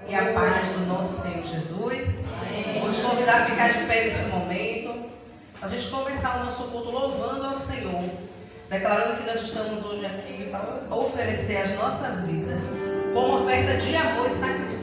e a paz do nosso Senhor Jesus. Vou te convidar a ficar de pé nesse momento, a gente começar o nosso culto louvando ao Senhor, declarando que nós estamos hoje aqui para oferecer as nossas vidas como oferta de amor e sacrifício.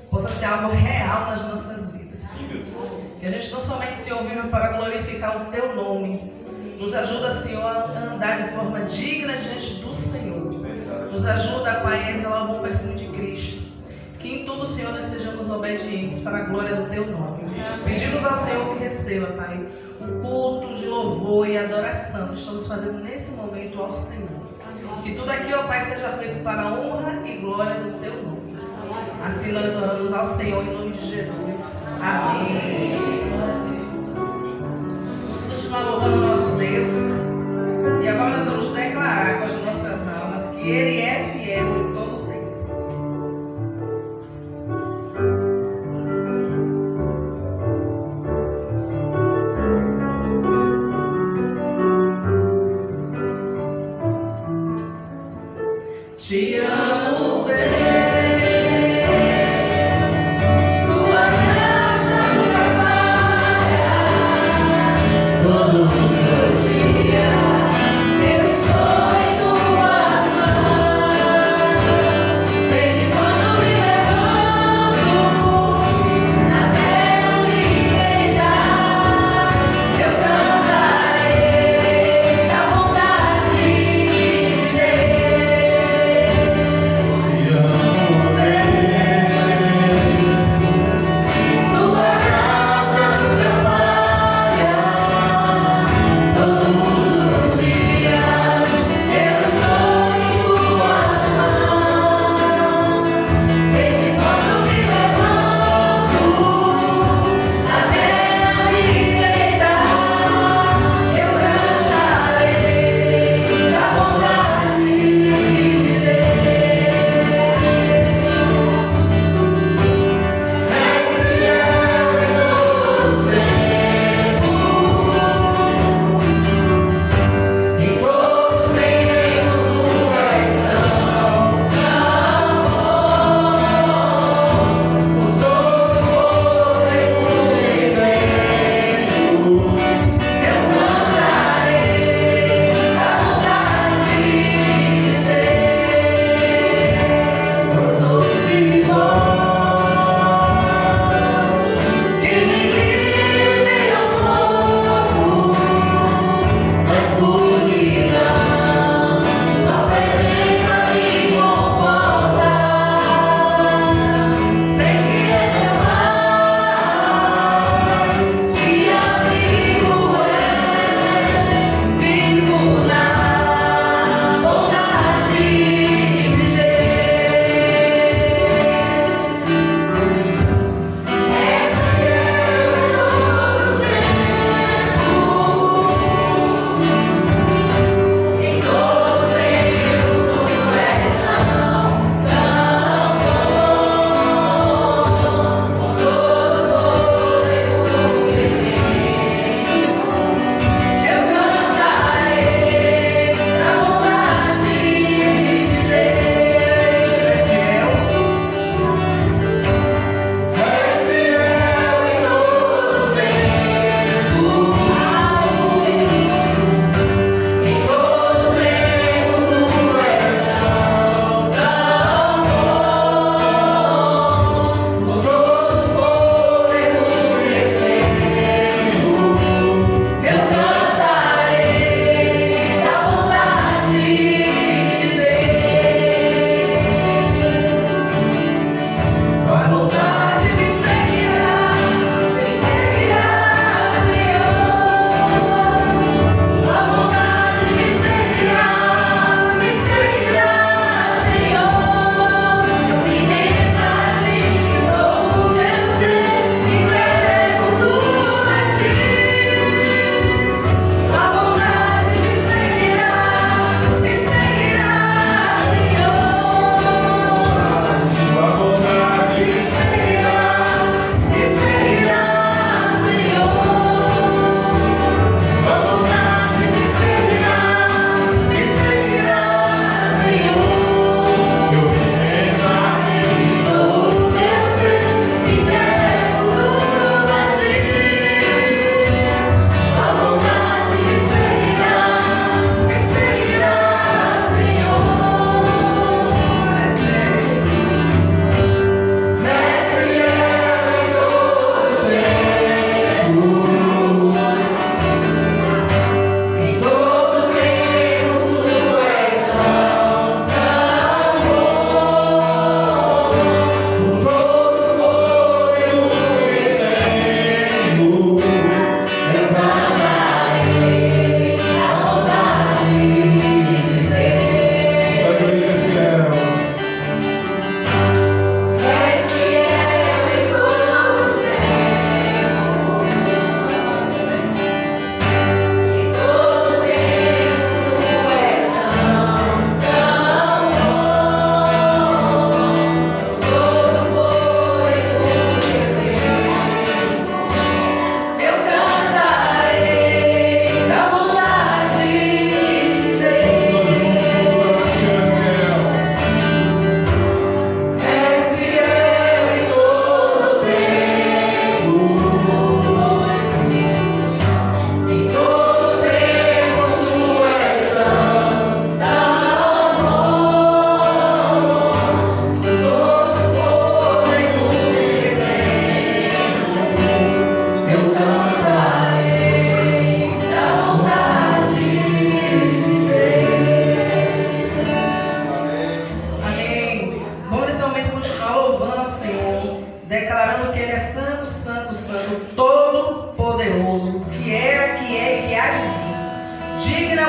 Possa ser algo real nas nossas vidas. Que a gente não somente se ouviu para glorificar o Teu nome. Nos ajuda, Senhor, a andar de forma digna diante do Senhor. Nos ajuda, Pai, a exalar o bom perfume de Cristo. Que em tudo, Senhor, nós sejamos obedientes para a glória do Teu nome. Pedimos ao Senhor que receba, Pai, o culto de louvor e adoração que estamos fazendo nesse momento ao Senhor. Que tudo aqui, ó Pai, seja feito para a honra e glória do Teu nome. Assim nós oramos ao Senhor em nome de Jesus. Amém. Vamos continuar louvando o nosso Deus. E agora nós vamos declarar com as nossas almas que Ele é fiel em todo o tempo. Te amo, Deus. Tua graça nunca falta.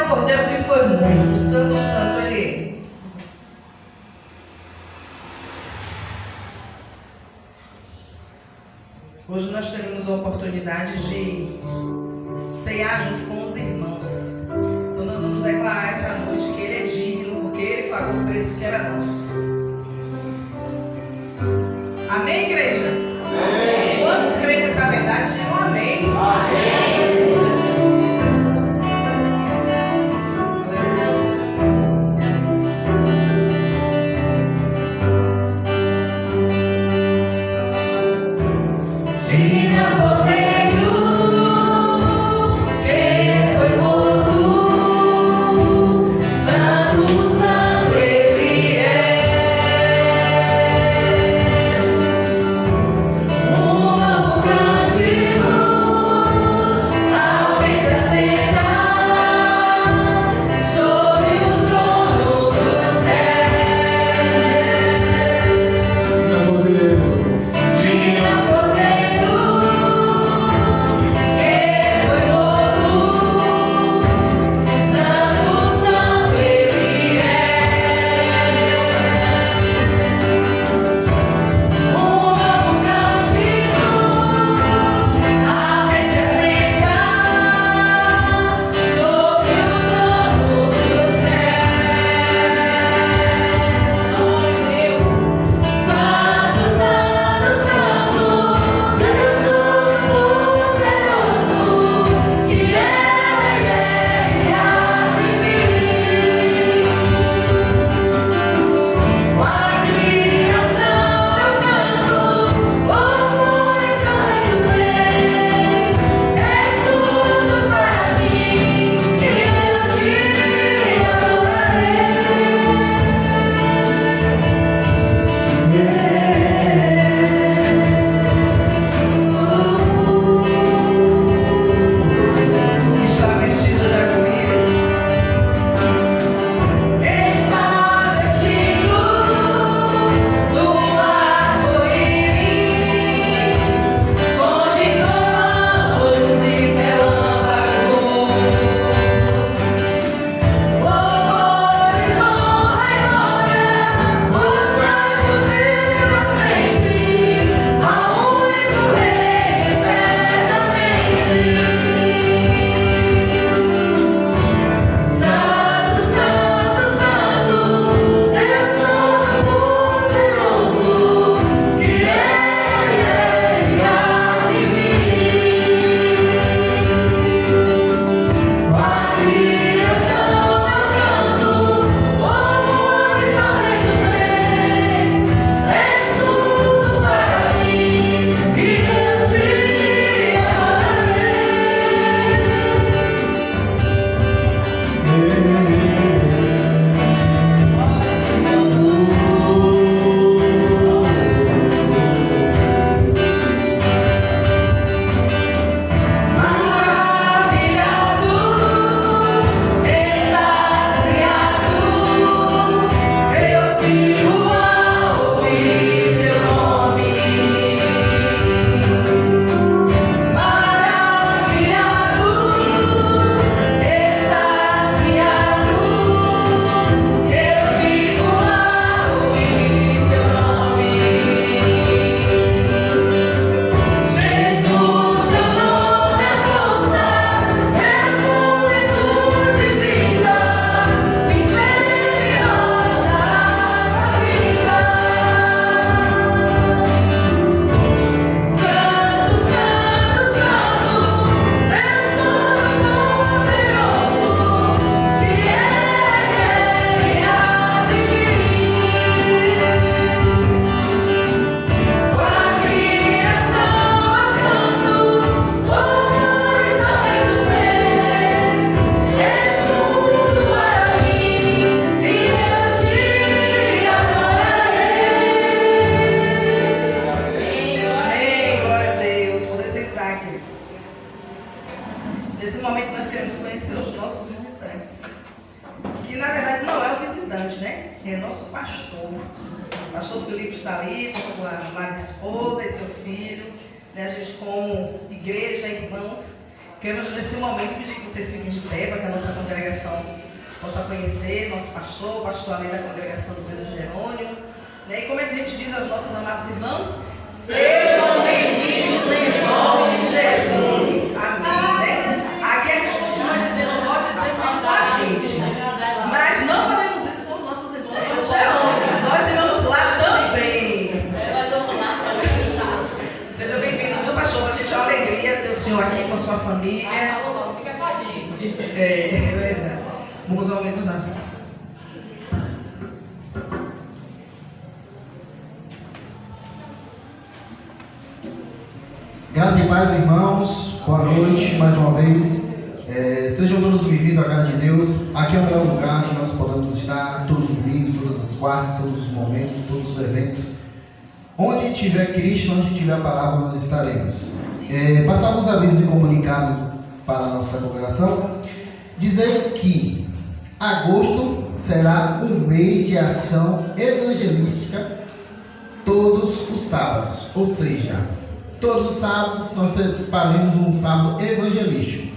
o cordeiro que foi morto. Santo, santo ele é. Hoje nós teremos a oportunidade de ceiar junto com os irmãos. Então nós vamos declarar essa noite que ele é digno, porque ele pagou o preço que era nosso. Amém, igreja? Amém. Quantos creem nessa verdade, digam amém. Amém. pastor Felipe está ali com sua amada esposa e seu filho, né? A gente como igreja, irmãos, Queremos nesse momento pedir que vocês fiquem de pé para que a nossa congregação possa conhecer nosso pastor, o pastor ali da congregação do Pedro Jerônimo. E como é que a gente diz aos nossos amados irmãos? Sejam bem-vindos em nome de Jesus. Amém. Né? Aqui a gente continua dizendo, pode ser com a gente. Mas não faremos isso com os nossos irmãos do Pedro Jerônimo. Nós irmãos lá também. Seja bem-vindo, viu, pastor? A gente é uma alegria ter o senhor aqui com a sua família. Fica com a gente. É verdade. Vamos ao momento dos avisos. Graças e paz, irmãos. Boa noite mais uma vez. Sejam todos bem-vindos à casa de Deus. Aqui é o melhor lugar que nós podemos estar todos os domingos, todas as quartas, todos os momentos, todos os eventos. Onde tiver Cristo, onde tiver a palavra, nós estaremos. Passar os avisos e comunicados para a nossa congregação. Dizer que agosto será um mês de ação evangelística todos os sábados. Ou seja, todos os sábados nós faremos um sábado evangelístico.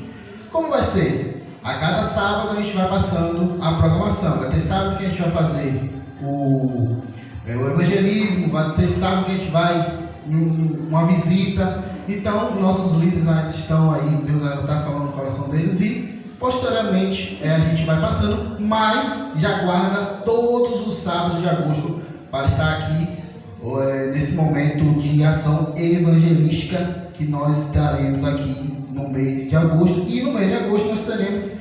Como vai ser? A cada sábado a gente vai passando a programação. Vai ter sábado que a gente vai fazer o evangelismo, vai ter sábado que a gente vai uma visita. Então, nossos líderes ainda estão aí, Deus ainda está falando no coração deles e posteriormente a gente vai passando, mas já guarda todos os sábados de agosto para estar aqui nesse momento de ação evangelística que nós estaremos aqui no mês de agosto. E no mês de agosto nós teremos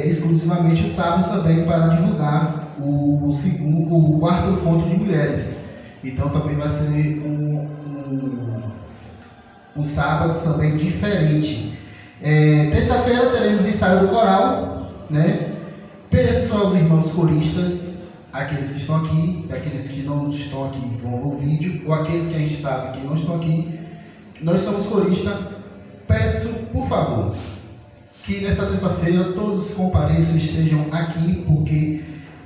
exclusivamente os sábados também para divulgar o quarto encontro de mulheres. Então também vai ser um sábado também diferente. Terça-feira teremos ensaio do coral, né? Peço aos irmãos coristas, aqueles que estão aqui, aqueles que não estão aqui vão ver o vídeo, ou aqueles que a gente sabe que não estão aqui, nós somos coristas. Peço, por favor, que nessa terça-feira todos compareçam e estejam aqui, porque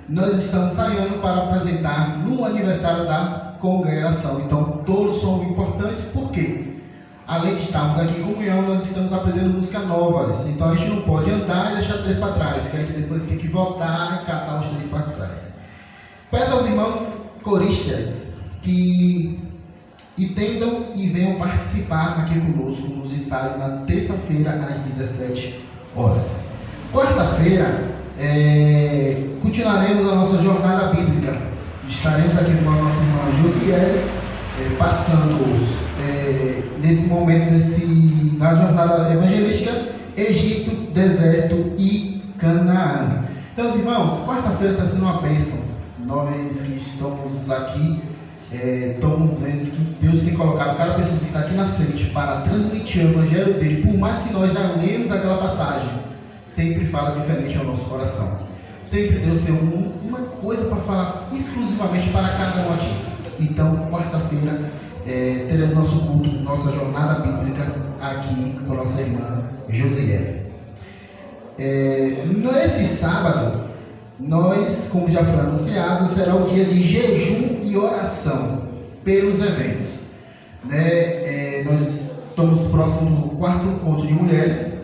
nós estamos ensaiando para apresentar no aniversário da congregação. Então todos são importantes, porque além de estarmos aqui em comunhão, nós estamos aprendendo músicas novas. Então a gente não pode andar e deixar três para trás, que a gente depois tem que voltar e catar os três para trás. Peço aos irmãos coristas que entendam e venham participar aqui conosco nos ensaios na terça-feira às 17 horas. Quarta-feira, continuaremos a nossa jornada bíblica. Estaremos aqui com a nossa irmã Josiele, passando nesse momento, na jornada evangelística, Egito, deserto e Canaã. Então, irmãos, quarta-feira está sendo uma bênção. Nós que estamos aqui, estamos vendo que Deus tem colocado cada pessoa que está aqui na frente para transmitir o evangelho dele. Por mais que nós já lemos aquela passagem, sempre fala diferente ao nosso coração. Sempre Deus tem uma coisa para falar exclusivamente para cada um aqui. Então, quarta-feira, teremos nosso culto, nossa jornada bíblica aqui com a nossa irmã Josiele. Nesse sábado, nós, como já foi anunciado, será o dia de jejum e oração pelos eventos. Nós estamos próximos do quarto encontro de mulheres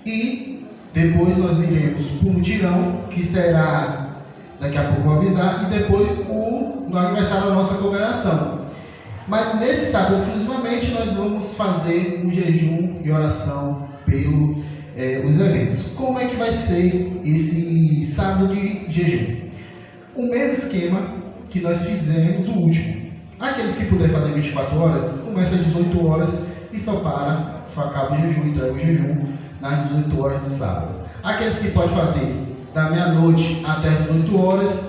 e depois nós iremos para o mutirão, que será, daqui a pouco vou avisar, e depois no aniversário da nossa congregação. Mas nesse sábado exclusivamente nós vamos fazer um jejum e oração pelos eventos. Como é que vai ser esse sábado de jejum? O mesmo esquema que nós fizemos o último. Aqueles que puderem fazer 24 horas, começa às 18 horas e só acaba o jejum, entrega o jejum nas 18 horas de sábado. Aqueles que podem fazer da meia-noite até as 18 horas,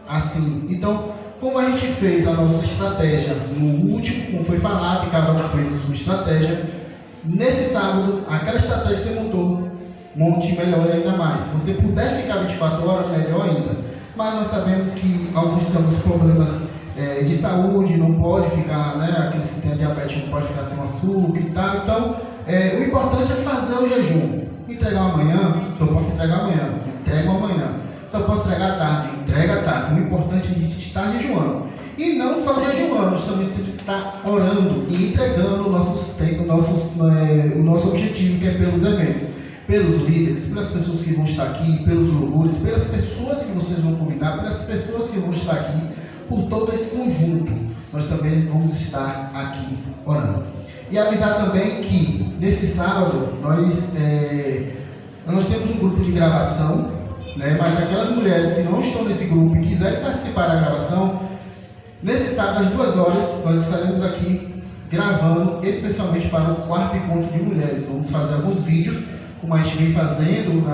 assim. Então, como a gente fez a nossa estratégia no último, como foi falado, cada um fez a sua estratégia, nesse sábado, aquela estratégia que você montou, monte melhor ainda mais. Se você puder ficar 24 horas, melhor ainda. Mas nós sabemos que alguns temos problemas de saúde, não pode ficar, aqueles que têm diabetes não pode ficar sem açúcar e tal. Então, o importante é fazer o jejum. Entregar amanhã, eu posso entregar amanhã, entrego amanhã. Se eu posso entregar à tarde, entrega à tarde. O importante é a gente estar jejuando. E não só jejuando, nós também temos que estar orando e entregando o nosso objetivo, que é pelos eventos, pelos líderes, pelas pessoas que vão estar aqui, pelos louvores, pelas pessoas que vocês vão convidar, pelas pessoas que vão estar aqui, por todo esse conjunto. Nós também vamos estar aqui orando. E avisar também que nesse sábado nós temos um grupo de gravação, né? Mas aquelas mulheres que não estão nesse grupo e quiserem participar da gravação, nesse sábado às 2 horas nós estaremos aqui gravando especialmente para o 4º encontro de mulheres. Vamos fazer alguns vídeos, como a gente vem fazendo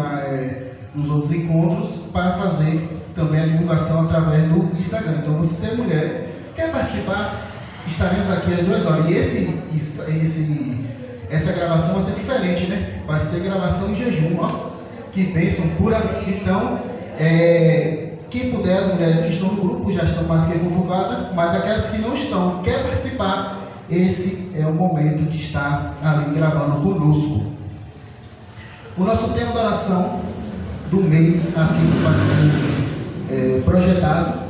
nos outros encontros, para fazer também a divulgação através do Instagram. Então, você, mulher, quer participar, estaremos aqui às 2 horas. E essa gravação vai ser diferente, né? Vai ser gravação em jejum, ó. Que bênção pura. Então, quem puder, as mulheres que estão no grupo já estão mais que convocadas, mas aquelas que não estão, quer participar, esse é o momento de estar ali gravando conosco. O nosso tema de oração do mês, assim que vai ser projetado,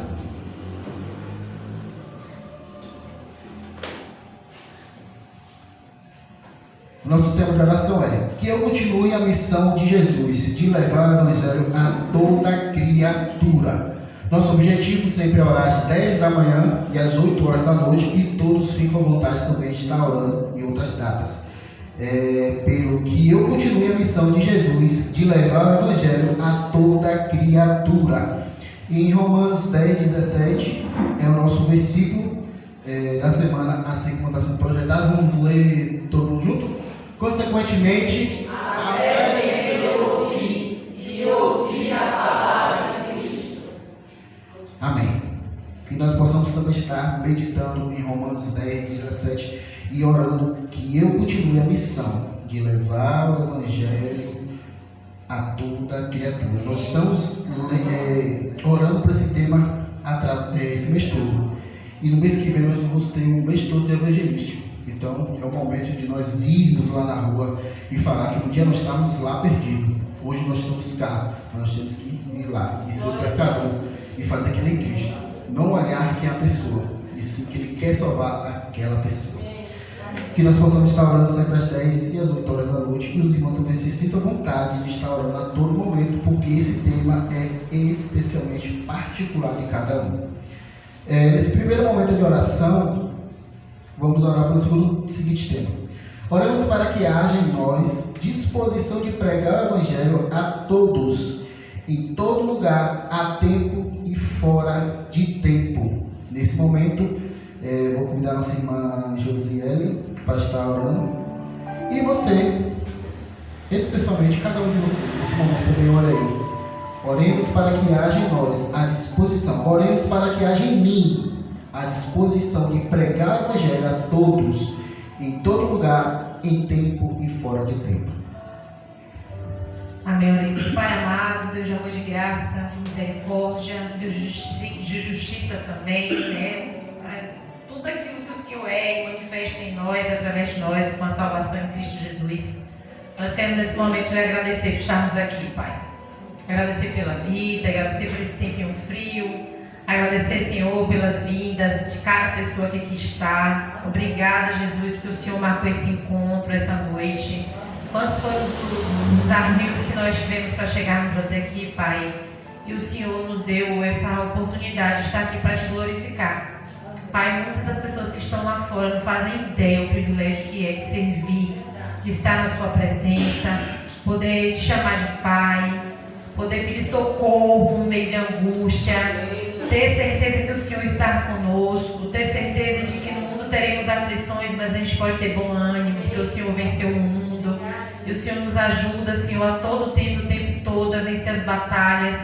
o nosso tema de oração é que eu continue a missão de Jesus, de levar o Evangelho a toda criatura. Nosso objetivo sempre é orar às 10 da manhã e às 8 horas da noite, e todos ficam à vontade também de estar orando em outras datas. Pelo que eu continue a missão de Jesus, de levar o Evangelho a toda criatura. E em Romanos 10:17 é o nosso versículo da semana, assim como está sendo projetado. Vamos ler todo mundo junto? Consequentemente, a fé vem pelo ouvir, e ouvir a palavra de Cristo. Amém. Que nós possamos também estar meditando em Romanos 10:17 e orando que eu continue a missão de levar o Evangelho a toda criatura. Nós estamos orando para esse tema esse mês todo. E no mês que vem nós vamos ter um mês todo de evangelístico. Então é o momento de nós irmos lá na rua e falar que um dia nós estávamos lá perdidos. Hoje nós estamos cá, mas nós temos que ir lá e ser pescador e fazer que nem Cristo. Não olhar quem é a pessoa, e sim que Ele quer salvar aquela pessoa. Que nós possamos estar orando sempre às 10 e às 8 horas da noite. E os irmãos também se sintam à vontade de estar orando a todo momento, porque esse tema é especialmente particular de cada um. Nesse primeiro momento de oração, vamos orar pelo seguinte tema. Oremos para que haja em nós disposição de pregar o Evangelho a todos, em todo lugar, a tempo e fora de tempo. Nesse momento, vou convidar a nossa irmã Josiele para estar orando. E você, especialmente cada um de vocês, nesse momento também ora aí. Oremos para que haja em nós a disposição. Oremos para que haja em mim a disposição de pregar o Evangelho a todos, em todo lugar, em tempo e fora de tempo. Amém. Oremos. Pai amado, Deus de amor, de graça, de misericórdia, Deus de justiça também, né? Tudo aquilo que o Senhor é e manifesta em nós, através de nós, com a salvação em Cristo Jesus. Nós queremos nesse momento lhe agradecer por estarmos aqui, Pai. Agradecer pela vida, agradecer por esse tempinho frio, agradecer, Senhor, pelas vindas de cada pessoa que aqui está. Obrigada, Jesus, porque o Senhor marcou esse encontro, essa noite. Quantos foram os armeios que nós tivemos para chegarmos até aqui, Pai? E o Senhor nos deu essa oportunidade de estar aqui para te glorificar. Pai, muitas das pessoas que estão lá fora não fazem ideia do privilégio que é de servir, de estar na sua presença, poder te chamar de Pai, poder pedir socorro no meio de angústia, ter certeza que o Senhor está conosco, ter certeza de que no mundo teremos aflições, mas a gente pode ter bom ânimo, porque o Senhor venceu o mundo, e o Senhor nos ajuda, Senhor, a todo tempo, o tempo todo, a vencer as batalhas.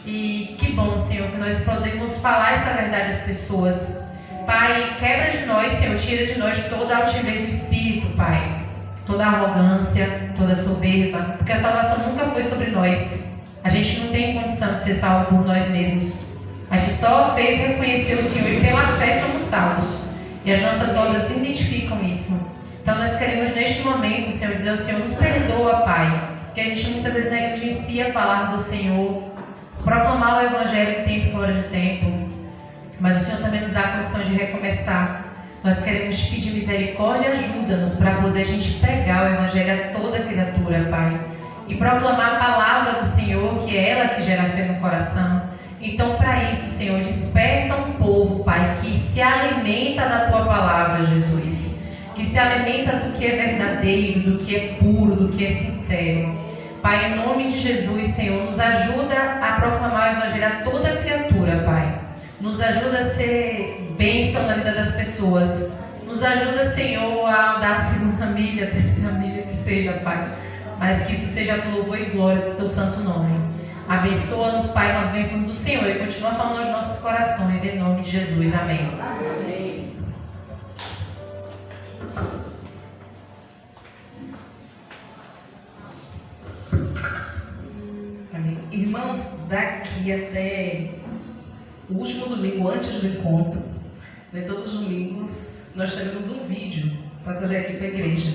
E que bom, Senhor, que nós podemos falar essa verdade às pessoas. Pai, quebra de nós, Senhor, tira de nós toda altivez de espírito, Pai, toda arrogância, toda soberba, porque a salvação nunca foi sobre nós. A gente não tem condição de ser salvo por nós mesmos. A gente só fez reconhecer o Senhor e pela fé somos salvos. E as nossas obras identificam isso. Então nós queremos neste momento, Senhor, dizer ao Senhor, nos perdoa, Pai, que a gente muitas vezes negligencia falar do Senhor, proclamar o Evangelho em tempo e fora de tempo. mas o Senhor também nos dá a condição de recomeçar. Nós queremos te pedir misericórdia e ajuda-nos para poder a gente pregar o Evangelho a toda criatura, Pai, e proclamar a palavra do Senhor, que é ela que gera fé no coração. Então, para isso, Senhor, desperta um povo, Pai, que se alimenta da Tua palavra, Jesus, que se alimenta do que é verdadeiro, do que é puro, do que é sincero. Pai, em nome de Jesus, Senhor, nos ajuda a proclamar o Evangelho a toda criatura, Pai. Nos ajuda a ser bênção na vida das pessoas. Nos ajuda, Senhor, a andar a segunda milha, a terceira milha, que seja, Pai. Mas que isso seja para louvor e glória do Teu santo nome. Abençoa-nos, Pai, com as bênçãos do Senhor. E continua falando aos nossos corações, em nome de Jesus. Amém. Amém. Amém. Irmãos, daqui até o último domingo, antes do encontro, né, todos os domingos, nós teremos um vídeo para trazer aqui para a igreja.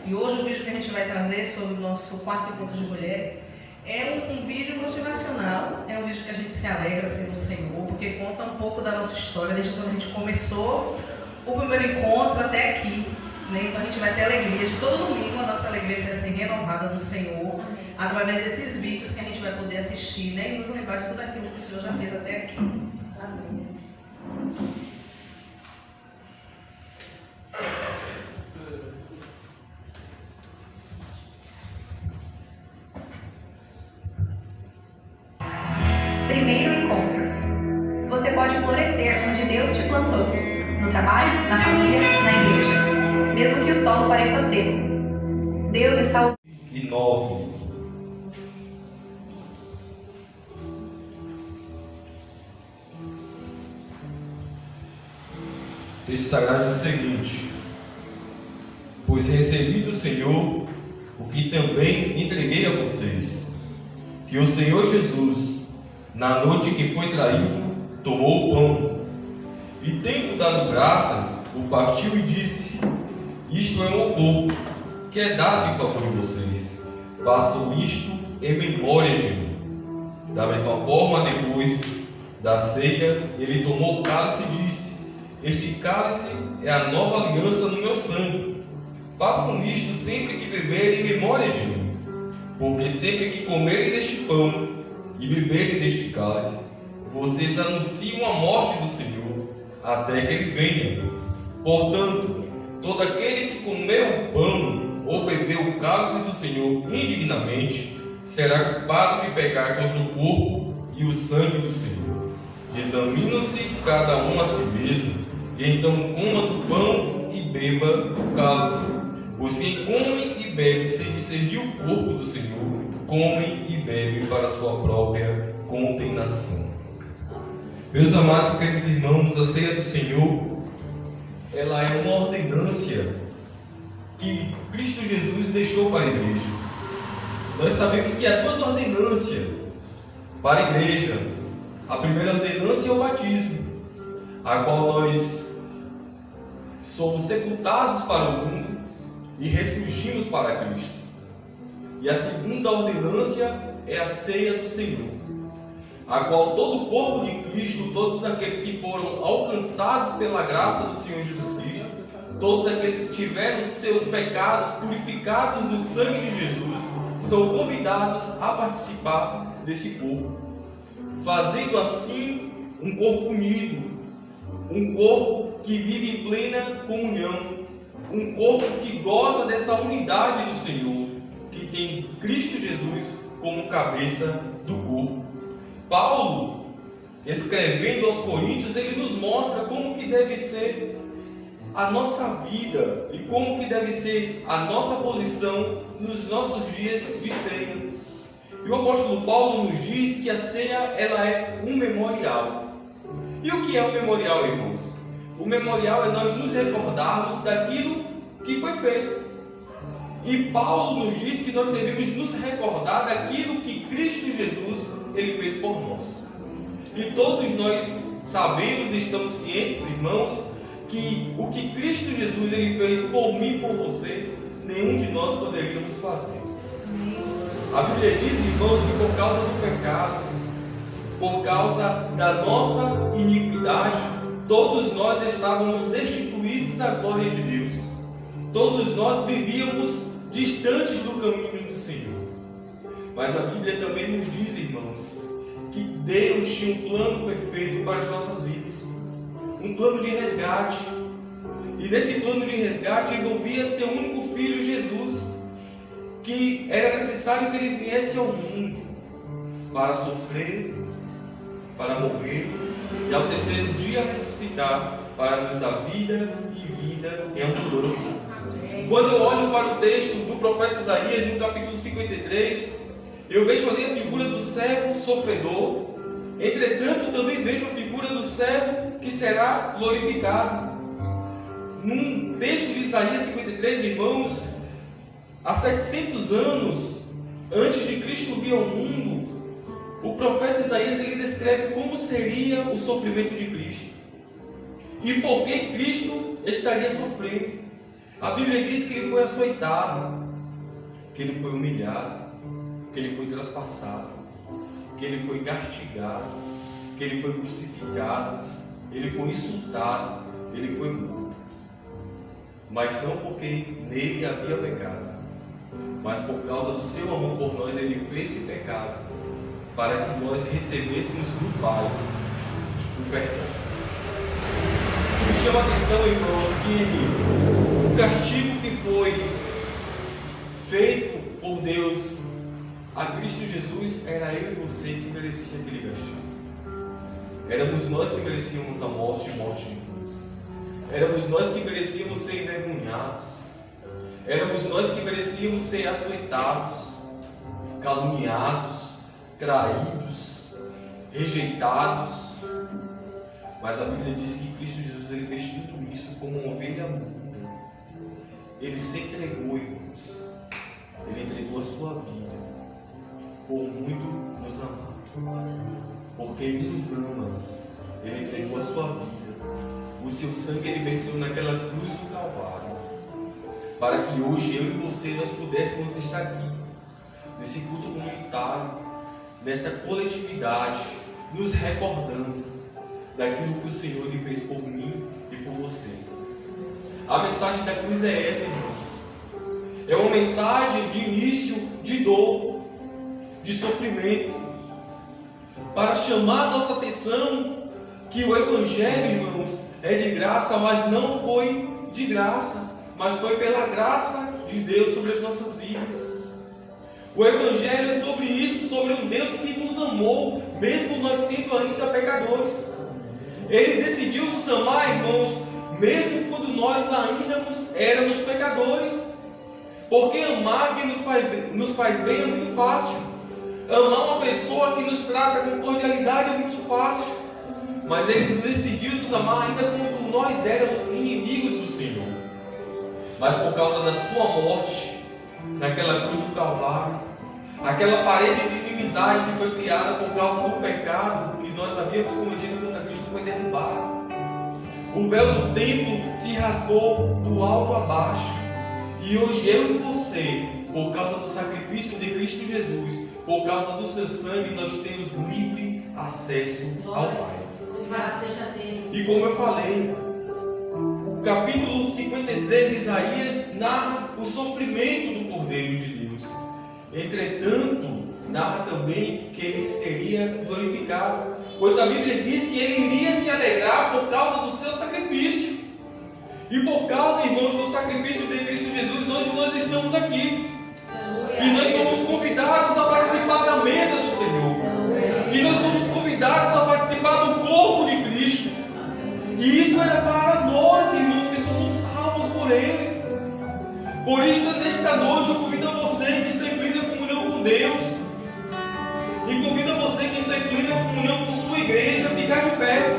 E hoje o vídeo que a gente vai trazer sobre o nosso quarto encontro de mulheres é um vídeo motivacional, é um vídeo que a gente se alegra assim, no Senhor, porque conta um pouco da nossa história, desde quando a gente começou o primeiro encontro até aqui. Né? Então a gente vai ter alegria de todo domingo, a nossa alegria vai ser renovada no Senhor, através desses vídeos que a gente vai poder assistir, né? E nos lembrar de tudo aquilo que o Senhor já fez até aqui. Amém. Primeiro encontro. Você pode florescer onde Deus te plantou, no trabalho, na família, na igreja, mesmo que o solo pareça seco. Deus está... E 9. O texto sagrado diz o seguinte: pois recebi do Senhor o que também entreguei a vocês, que o Senhor Jesus, na noite que foi traído, tomou o pão, e tendo dado graças, o partiu e disse: isto é o meu corpo, que é dado em favor de vocês. Façam isto em memória de mim. Da mesma forma, depois da ceia, ele tomou o cálice e disse: este cálice é a nova aliança no meu sangue. Façam isto sempre que beberem em memória de mim. Porque sempre que comerem deste pão e beberem deste cálice, vocês anunciam a morte do Senhor, até que ele venha. Portanto, todo aquele que comer o pão ou beber o cálice do Senhor indignamente, será culpado de pecar contra o corpo e o sangue do Senhor. Examine-se cada um a si mesmo, e então coma do pão e beba do cálice. Pois quem come e bebe sem discernir o corpo do Senhor, come e bebe para sua própria condenação. Meus amados e queridos irmãos, a ceia do Senhor, ela é uma ordenância que Cristo Jesus deixou para a igreja. Nós sabemos que há duas ordenâncias para a igreja. A primeira ordenância é o batismo, a qual nós somos sepultados para o mundo e ressurgimos para Cristo. E a segunda ordenância é a ceia do Senhor, a qual todo o corpo de Cristo, todos aqueles que foram alcançados pela graça do Senhor Jesus Cristo, todos aqueles que tiveram seus pecados purificados no sangue de Jesus, são convidados a participar desse corpo, fazendo assim um corpo unido, um corpo que vive em plena comunhão, um corpo que goza dessa unidade do Senhor, que tem Cristo Jesus como cabeça do corpo. Paulo, escrevendo aos Coríntios, ele nos mostra como que deve ser a nossa vida e como que deve ser a nossa posição nos nossos dias de ceia. E o apóstolo Paulo nos diz que a ceia, ela é um memorial. E o que é o memorial, irmãos? O memorial é nós nos recordarmos daquilo que foi feito. E Paulo nos diz que nós devemos nos recordar daquilo que Cristo Jesus ele fez por nós. E todos nós sabemos e estamos cientes, irmãos, que o que Cristo Jesus ele fez por mim e por você, nenhum de nós poderíamos fazer. A Bíblia diz, irmãos, que por causa do pecado, por causa da nossa iniquidade, todos nós estávamos destituídos da glória de Deus. Todos nós vivíamos distantes do caminho do Senhor. Mas a Bíblia também nos diz, irmãos, que Deus tinha um plano perfeito para as nossas vidas. Um plano de resgate. E nesse plano de resgate envolvia seu único filho, Jesus, que era necessário que ele viesse ao mundo para sofrer, para morrer e ao terceiro dia ressuscitar para nos dar vida e vida em abundância. Quando eu olho para o texto do profeta Isaías, no capítulo 53, eu vejo ali a figura do servo sofredor. Entretanto, também vejo a figura do servo que será glorificado. Num texto de Isaías 53, irmãos, há 700 anos antes de Cristo vir ao mundo, o profeta Isaías ele descreve como seria o sofrimento de Cristo e por que Cristo estaria sofrendo. A Bíblia diz que ele foi açoitado, que ele foi humilhado, que ele foi traspassado, que ele foi castigado, que ele foi crucificado, ele foi insultado, ele foi morto. Mas não porque nele havia pecado, mas por causa do seu amor por nós, ele fez esse pecado, para que nós recebêssemos do Pai o perdão. Me chama a atenção, irmãos, que o castigo que foi feito por Deus a Cristo Jesus era eu e você que merecia aquele castigo. Éramos nós que merecíamos a morte e morte de cruz. Éramos nós que merecíamos ser envergonhados. Éramos nós que merecíamos ser açoitados, caluniados, traídos, rejeitados. Mas a Bíblia diz que Cristo Jesus ele fez tudo isso como uma ovelha muda. Ele se entregou, irmãos. Ele entregou a sua vida por muito nos amar. Porque Ele nos ama. Ele entregou a sua vida. O seu sangue ele verteu naquela cruz do Calvário. Para que hoje eu e você nós pudéssemos estar aqui. Nesse culto comunitário. Nessa coletividade. Nos recordando daquilo que o Senhor lhe fez por mim e por você. A mensagem da cruz é essa, irmãos. É uma mensagem de início de dor, de sofrimento, para chamar a nossa atenção que o Evangelho, irmãos, é de graça, mas não foi de graça, mas foi pela graça de Deus sobre as nossas vidas. O Evangelho é sobre isso, sobre um Deus que nos amou, mesmo nós sendo ainda pecadores. Ele decidiu nos amar, irmãos, mesmo quando nós ainda éramos pecadores. Porque amar quem nos faz bem é muito fácil. Amar uma pessoa que nos trata com cordialidade é muito fácil. Mas Ele decidiu nos amar ainda quando nós éramos inimigos do Senhor. Mas por causa da sua morte, naquela cruz do Calvário, aquela parede de inimizade que foi criada por causa do pecado que nós havíamos cometido contra Cristo foi derrubada. O véu do templo se rasgou do alto a baixo. E hoje eu e você, por causa do sacrifício de Cristo Jesus, por causa do seu sangue, nós temos livre acesso ao Pai. E como eu falei, o capítulo 53 de Isaías narra o sofrimento do Cordeiro de Deus. Entretanto, narra também que ele seria glorificado, pois a Bíblia diz que ele iria se alegrar por causa do seu sacrifício. E por causa, irmãos, do sacrifício de Cristo Jesus, hoje nós estamos aqui. E nós somos convidados a participar da mesa do Senhor. E nós somos convidados a participar do corpo de Cristo. E isso era para nós, irmãos, que somos salvos por Ele. Por isso, nesta noite, eu convido a você que está em plena comunhão com Deus. E convido a você que está em plena comunhão com sua igreja a ficar de pé.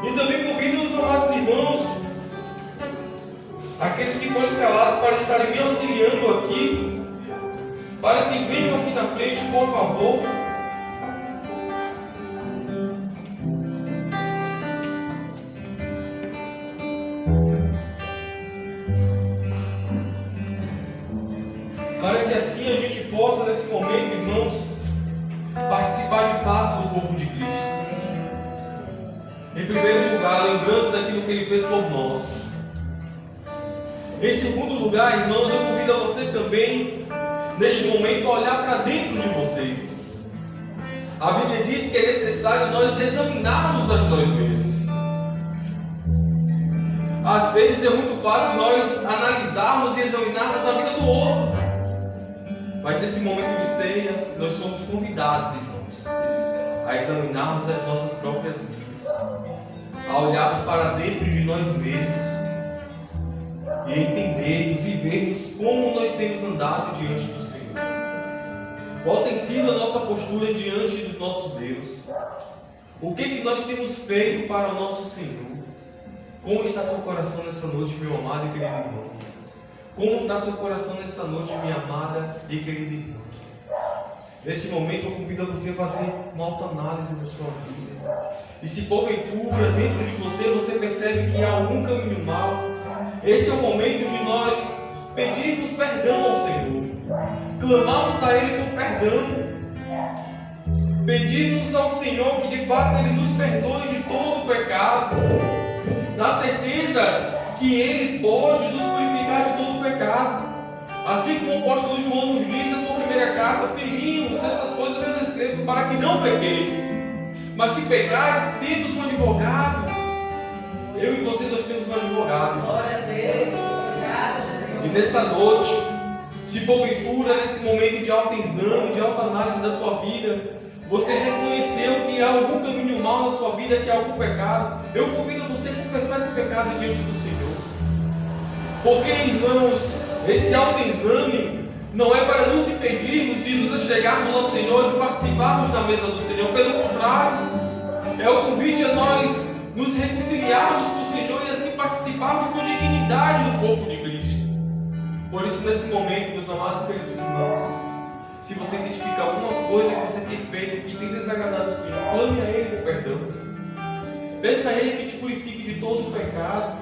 E também convido os amados irmãos, aqueles que foram escalados para estarem me auxiliando aqui, para que venham aqui na frente, por favor. Para que assim a gente possa, nesse momento, irmãos, participar de fato do corpo de Cristo. Em primeiro lugar, lembrando daquilo que Ele fez por nós. Em segundo lugar, irmãos, eu convido a você também, neste momento, a olhar para dentro de você. A Bíblia diz que é necessário nós examinarmos a nós mesmos. Às vezes é muito fácil nós analisarmos e examinarmos a vida do outro. Mas nesse momento de ceia, nós somos convidados, irmãos, a examinarmos as nossas próprias vidas, a olharmos para dentro de nós mesmos e entendermos e vermos como nós temos andado diante do Senhor. Qual tem sido a nossa postura diante do nosso Deus? O que nós temos feito para o nosso Senhor? Como está seu coração nessa noite, meu amado e querido irmão? Como está seu coração nessa noite, minha amada e querida irmã? Nesse momento eu convido a você a fazer uma autoanálise da sua vida. E se porventura dentro de você percebe que há algum caminho mau, esse é o momento de nós pedirmos perdão ao Senhor. Clamarmos a Ele por perdão. Pedirmos ao Senhor que de fato Ele nos perdoe de todo o pecado. Na certeza que Ele pode nos purificar de todo o pecado. Assim como o apóstolo João nos diz na sua primeira carta: filhinhos, essas coisas vos escrevo para que não pequeis. Mas se pecares, temos um advogado. Eu e você, nós temos um advogado. Glória a Deus. Obrigada, Senhor. E nessa noite, se porventura, nesse momento de autoexame, de autoanálise da sua vida, você reconheceu que há algum caminho mau na sua vida, que há algum pecado, eu convido você a confessar esse pecado diante do Senhor. Porque, irmãos, esse autoexame não é para nos impedirmos de nos achegarmos ao Senhor e de participarmos da mesa do Senhor. Pelo contrário, é o convite a nós nos reconciliarmos com o Senhor e assim participarmos com dignidade do corpo de Cristo. Por isso, nesse momento, meus amados e queridos irmãos, se você identifica alguma coisa que você tem feito que tem desagradado o Senhor, clame a Ele por perdão. Peça a Ele que te purifique de todo o pecado.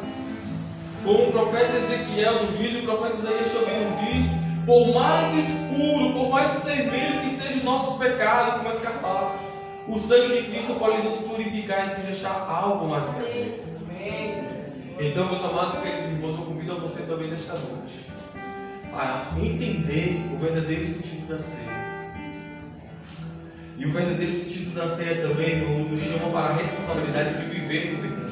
Como o profeta Ezequiel nos diz, o profeta Isaías também nos diz: por mais escuro, por mais vermelho que seja o nosso pecado, como escarlate, o sangue de Cristo pode nos purificar e nos deixar algo mais claro. Então, meus amados e queridos irmãos, eu convido a você também nesta noite a entender o verdadeiro sentido da ceia. E o verdadeiro sentido da ceia também nos chama para a responsabilidade de vivermos em comunhão,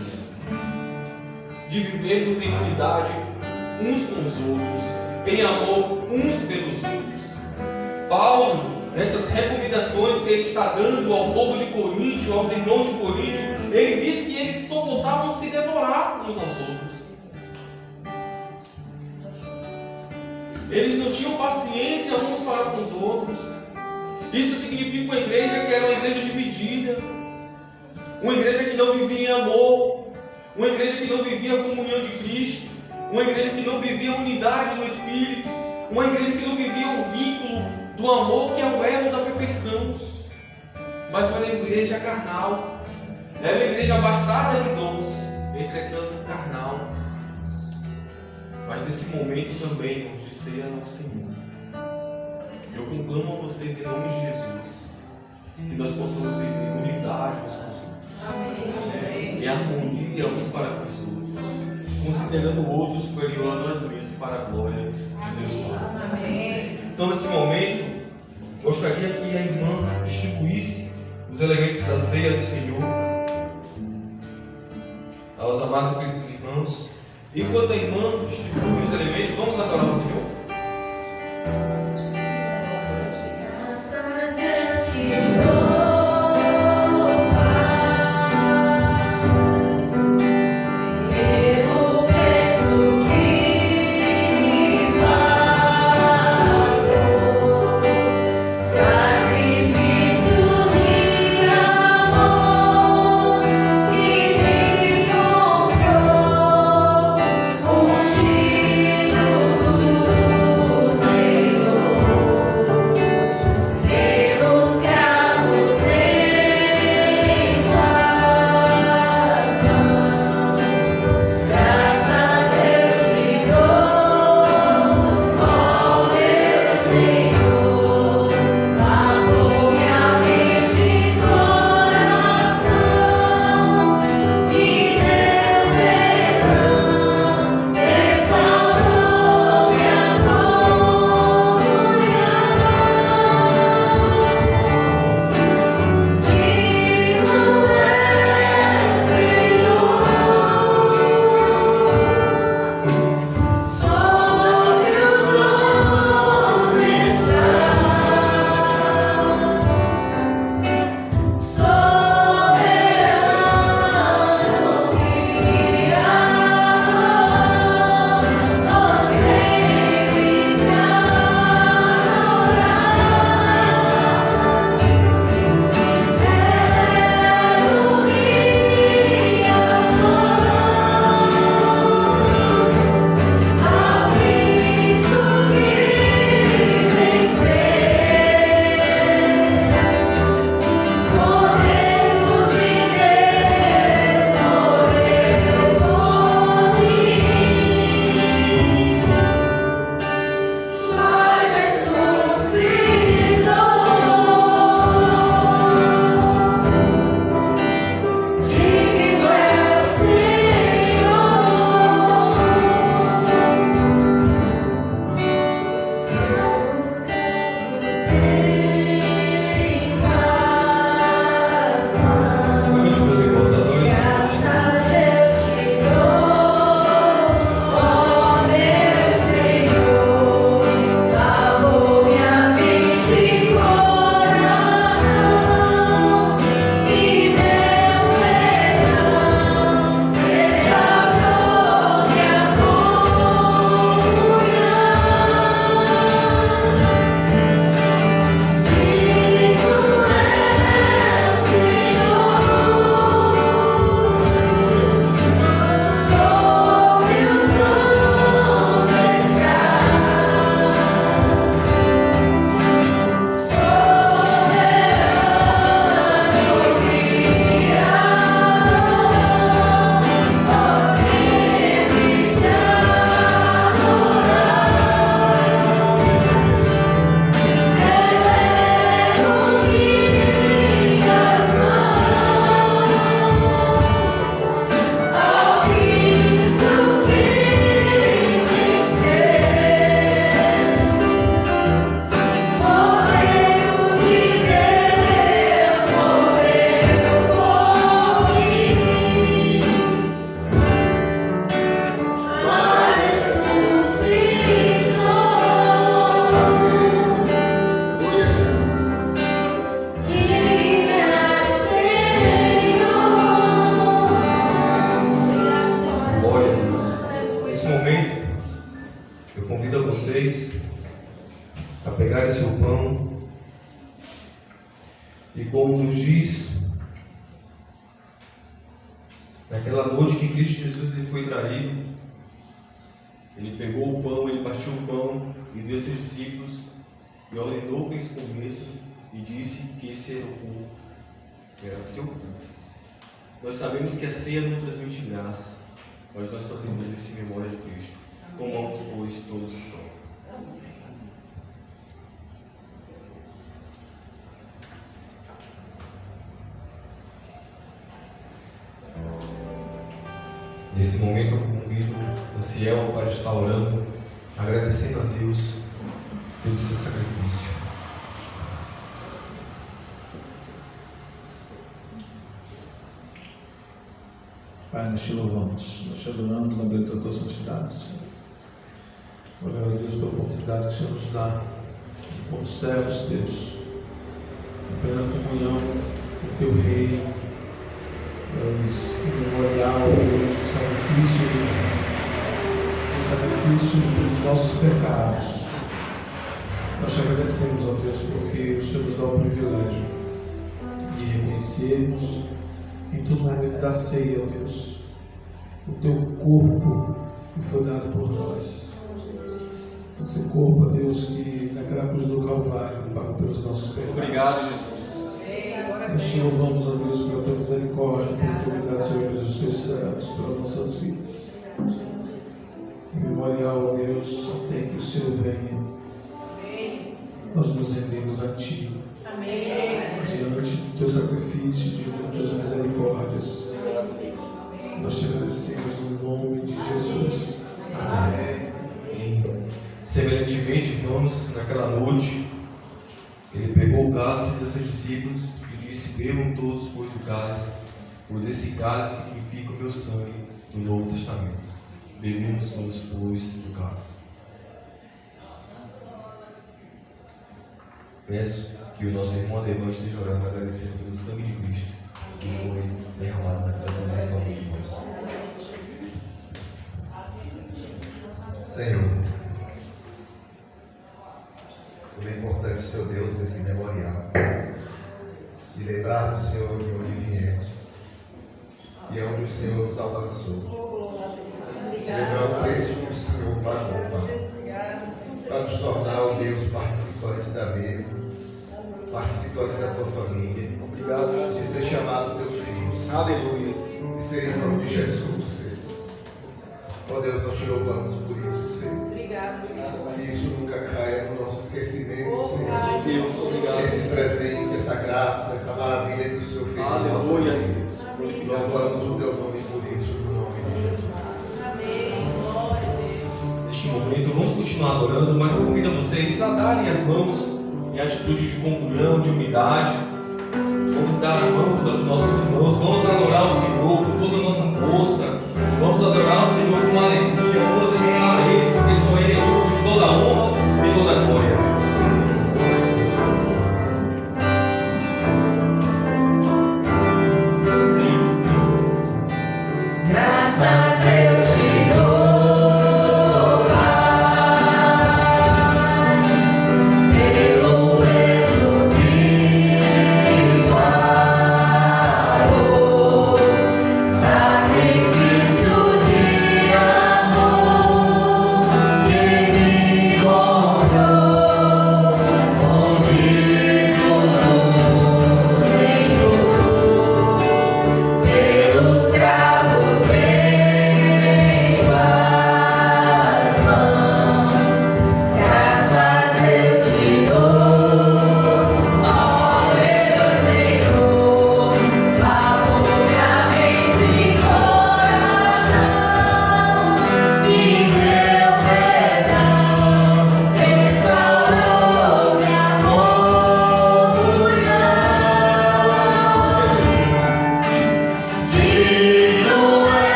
de vivermos em unidade uns com os outros, em amor uns pelos outros. Paulo, nessas recomendações que ele está dando ao povo de Coríntio, aos irmãos de Coríntio, ele diz que eles só voltavam a se devorar uns aos outros. Eles não tinham paciência uns para com os outros. Isso significa uma igreja que era uma igreja dividida, uma igreja que não vivia em amor, uma igreja que não vivia a comunhão de Cristo, uma igreja que não vivia a unidade no Espírito, uma igreja que não vivia o vínculo do amor que é o elo da perfeição. Mas foi uma igreja carnal, era uma igreja abastada de dons, entretanto carnal. Mas nesse momento também, de ceia ao Senhor, eu conclamo a vocês em nome de Jesus, que nós possamos viver em unidade uns com os outros, em harmonia uns para com os outros, considerando o outro superior a nós mesmos para a glória de Deus Pai. Então, nesse momento, gostaria que a irmã distribuísse os elementos da ceia do Senhor aos amados e queridos irmãos. Enquanto a irmã distribui os elementos, vamos adorar o Senhor. Ungido do Senhor. pegar o pão, e como nos diz, naquela noite que Cristo Jesus ele foi traído, ele pegou o pão, ele partiu o pão e deu aos seus discípulos e ordenou que eles comessem e disse que esse era o corpo, que era seu corpo. Nós sabemos que a ceia não transmite graça, mas nós fazemos isso em memória de Cristo. Comamos, pois, todos o pão. Nesse momento eu convido o Ciel para estar orando, agradecendo a Deus pelo seu sacrifício. Pai, nós te louvamos, nós te adoramos na beleza da tua santidade, Senhor. Glória a Deus pela oportunidade que o Senhor nos dá, como servos teus, em plena comunhão com o teu reino, memorial, o sacrifício dos nossos pecados. Nós te agradecemos, ó Deus, porque o Senhor nos dá o privilégio de reconhecermos em todo momento da ceia, ó Deus, o teu corpo que foi dado por nós. O teu corpo, ó Deus, que naquela cruz do Calvário pagou pelos nossos pecados. Obrigado, Jesus. Nós te louvamos, ó Deus, pela tua misericórdia, pela tua unidade sobre os teus servos, pelas nossas vidas. Em memorial, ó Deus, até que o Senhor venha, nós nos rendemos a Ti. Diante do teu sacrifício, diante das tuas misericórdias, nós te agradecemos no nome de Jesus. Amém. Semelhantemente, irmãos, naquela noite, ele pegou o cálice dos seus discípulos e disse: bebam todos, pois, do cálice, pois esse cálice significa o meu sangue do Novo Testamento. Bebemos todos, pois, do cálice. Peço que o nosso irmão Ademar esteja orando, agradecendo pelo sangue de Cristo que foi derramado naquela cruz em favor de nós. Senhor, como é importante, Senhor Deus, esse memorial, de lembrarmos, Senhor, de onde viemos e aonde o Senhor nos alcançou. Lembrar o preço que o Senhor pagou para nos tornar, ó Deus, participantes da mesa, participantes da tua família. Obrigado, de ser chamado teus filhos. Aleluia. De ser em nome de Jesus, Senhor. Ó Deus, nós te louvamos por isso, Senhor. Obrigada, Senhor. Que isso nunca caia no nosso esquecimento, Senhor. Deus, obrigado. Esse presente, essa graça, essa maravilha que o Senhor fez em nossas vidas. Louvamos o teu nome por isso, no nome de Jesus. Amém. Glória a Deus. Neste momento, vamos continuar adorando, mas eu convido a vocês a darem as mãos em atitude de comunhão, de unidade. Vamos dar as mãos aos nossos irmãos, vamos adorar o Senhor com toda a nossa força, vamos adorar o Senhor com alegria, vamos exaltar a Ele, porque só Ele é digno de toda a honra e toda a glória. Graças eu te dou, Pai, pelo preço que pagou, sacrifício de amor.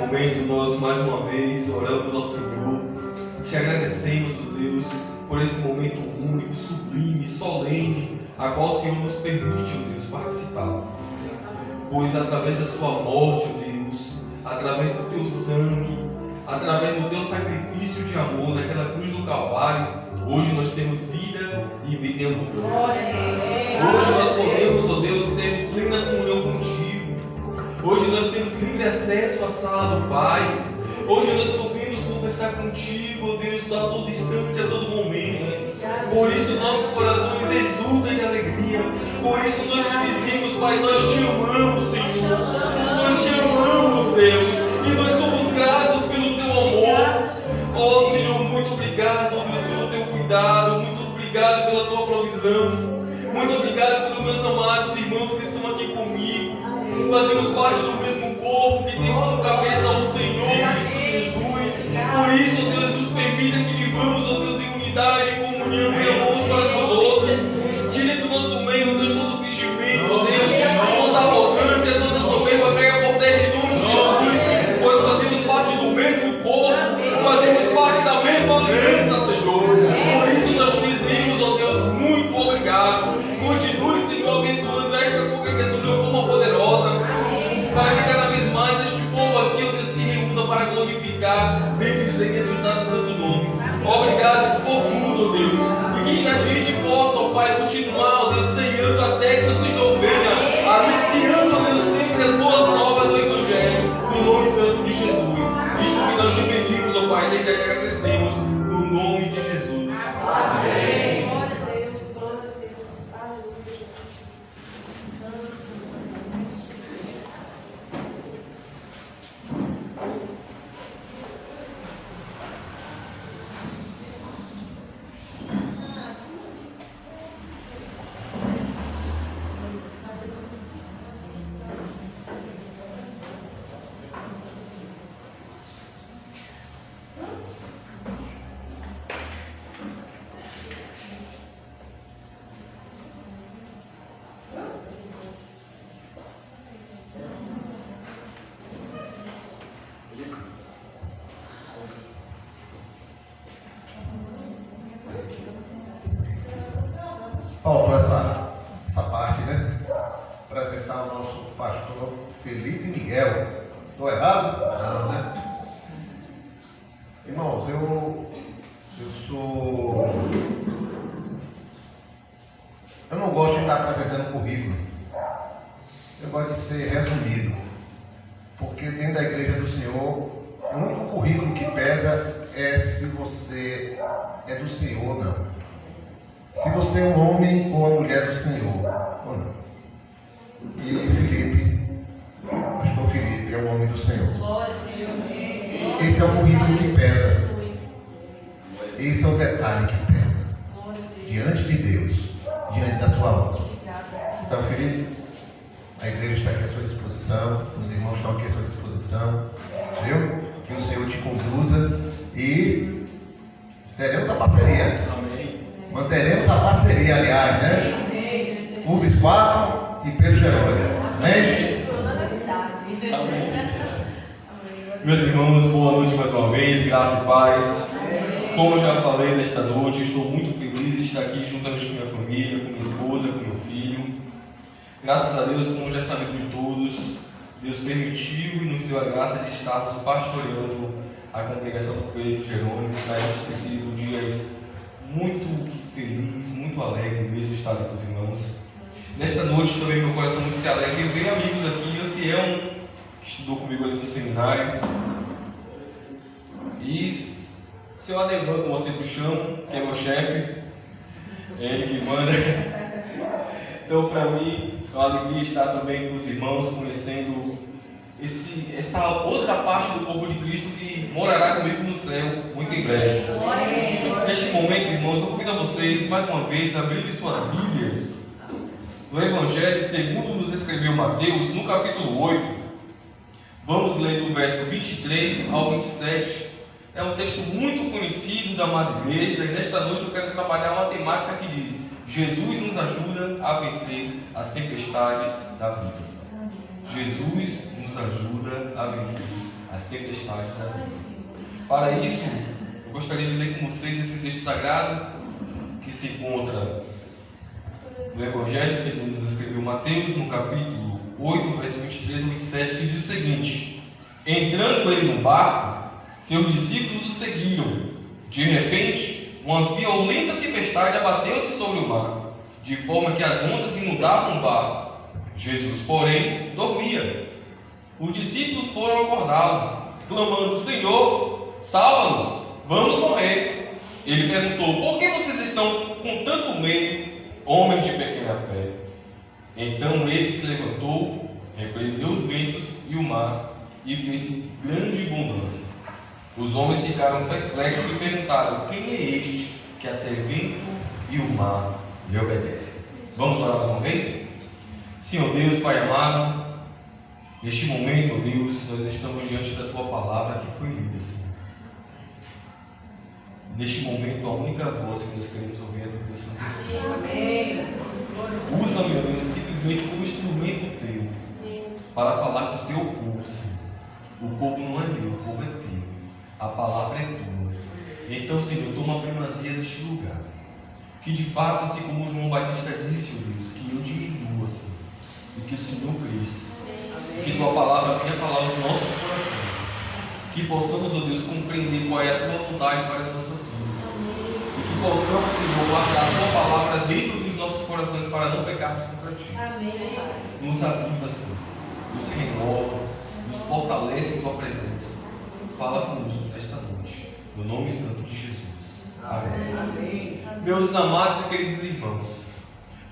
momento, nós mais uma vez oramos ao Senhor, te agradecemos, ó Deus, por esse momento único, sublime, solene, a qual o Senhor nos permite, ó Deus, participar. Pois através da sua morte, ó Deus, através do teu sangue, através do teu sacrifício de amor naquela cruz do Calvário, hoje nós temos vida e vida em abundância. Hoje nós podemos, ó Deus, termos plena comunhão contigo. Hoje nós temos livre acesso à sala do Pai. Hoje nós podemos conversar contigo, ó Deus, a todo instante, a todo momento. Por isso nossos corações exultam de alegria. Por isso nós te dizemos, Pai, nós te amamos, Senhor. Nós te amamos, Deus. E nós somos gratos pelo teu amor. Ó Senhor, muito obrigado, Deus, pelo teu cuidado. Muito obrigado pela tua provisão. Muito obrigado pelos meus amados irmãos que estão aqui comigo. Fazemos parte do mesmo corpo que tem como cabeça ao Senhor, Cristo Jesus. Por isso, Deus, nos permita que vivamos, ó Deus, em unidade, em comunhão e amor uns para com os outros. Tire do nosso meio, Deus, todo fingimento, ó Deus, toda arrogância, toda soberba, pega por terra em nome de Jesus. Pois fazemos parte do mesmo corpo, fazemos parte da mesma aliança, Senhor. Por isso nós dizemos, ó Deus, muito obrigado. Continue, Senhor, abençoando esta congregação de uma forma poderosa, para que cada vez mais este povo aqui, ó Deus, se reúna para glorificar, bendizer e exaltar o santo nome. Obrigado por tudo, ó Deus. E que a gente possa, ó Pai, continuar, ó Deus, ceando até que o Senhor venha, anunciando, ó Deus, sempre as boas novas do Evangelho, no nome santo de Jesus. Isto que nós te pedimos, ó Pai, desde já te agradecemos, no nome de Jesus. Amém. Faltou essa parte, né? Apresentar o nosso pastor Felipe Miguel. Estou errado? Não, né? Irmãos, eu não gosto de estar apresentando currículo. Eu gosto de ser resumido. Porque dentro da igreja do Senhor, o único currículo que pesa é se você é do Senhor ou não. Se você é um homem ou uma mulher do Senhor, ou não. E Felipe, pastor Felipe, é um homem do Senhor. Esse é o currículo que pesa. Esse é o detalhe que pesa. Diante de Deus, diante da sua voz. Então, Felipe, a igreja está aqui à sua disposição, os irmãos estão aqui à sua disposição. Viu? Que o Senhor te conduza e teremos a parceria. Manteremos a parceria, aliás, né? Urbis 4 e Pedro Jerônimo. Amém? Amém. Meus irmãos, boa noite mais uma vez, graça e paz. Como eu já falei nesta noite, estou muito feliz de estar aqui juntamente com minha família, com minha esposa, com meu filho. Graças a Deus, como já sabemos de todos, Deus permitiu e nos deu a graça de estarmos pastoreando a congregação do Pedro Jerônimo. A gente tem sido dias muito feliz, muito alegre mesmo estar aqui com os irmãos. Nesta noite também meu coração muito se alegra e ver amigos aqui. Ancião, que estudou comigo ali no seminário, e seu Adevan, como eu sempre chamo, que é meu chefe, ele que manda. Então, para mim, é uma alegria estar também com os irmãos, conhecendo essa outra parte do corpo de Cristo que morará comigo no céu muito em breve. Neste momento, irmãos, eu convido a vocês mais uma vez a abrirem suas Bíblias no Evangelho segundo nos escreveu Mateus, no capítulo 8. Vamos ler do verso 23 ao 27. É um texto muito conhecido da amada igreja, e nesta noite eu quero trabalhar uma temática que diz: Jesus nos ajuda a vencer as tempestades da vida. Jesus nos ajuda a vencer as tempestades da vida. Para isso, eu gostaria de ler com vocês esse texto sagrado que se encontra no Evangelho segundo nos escreveu Mateus, no capítulo 8, verso 23 a 27, que diz o seguinte: entrando ele no barco, seus discípulos o seguiram. De repente, uma violenta tempestade abateu-se sobre o mar, de forma que as ondas inundavam o barco. Jesus, porém, dormia. Os discípulos foram acordá-lo, clamando: Senhor, salva-nos, vamos morrer. Ele perguntou: por que vocês estão com tanto medo, homem de pequena fé? Então ele se levantou, repreendeu os ventos e o mar, e fez grande bonança. Os homens ficaram perplexos e perguntaram: quem é este que até vento e o mar lhe obedecem? Vamos orar mais uma vez? Senhor Deus, Pai amado, neste momento, ó Deus, nós estamos diante da Tua palavra que foi lida, Senhor. Neste momento, a única voz que nós queremos ouvir é do Teu Santo Espírito. Amém. Usa, meu Deus, simplesmente como instrumento Teu para falar com o Teu povo, Senhor. O povo não é meu, o povo é Teu. A palavra é Tua. Então, Senhor, toma a primazia deste lugar. Que de fato, assim como João Batista disse, ó Deus, que eu diminua, Senhor, e que o Senhor cresça. Que Tua palavra venha falar aos nossos corações. Que possamos, ó Deus, compreender qual é a Tua vontade para as nossas vidas. E que possamos, Senhor, guardar a Tua palavra dentro dos nossos corações para não pecarmos contra Ti. Amém. Nos aviva, Senhor. Nos renova. Nos fortalece em Tua presença. Fala conosco nesta noite. No nome santo de Jesus. Amém. Amém. Meus amados e queridos irmãos,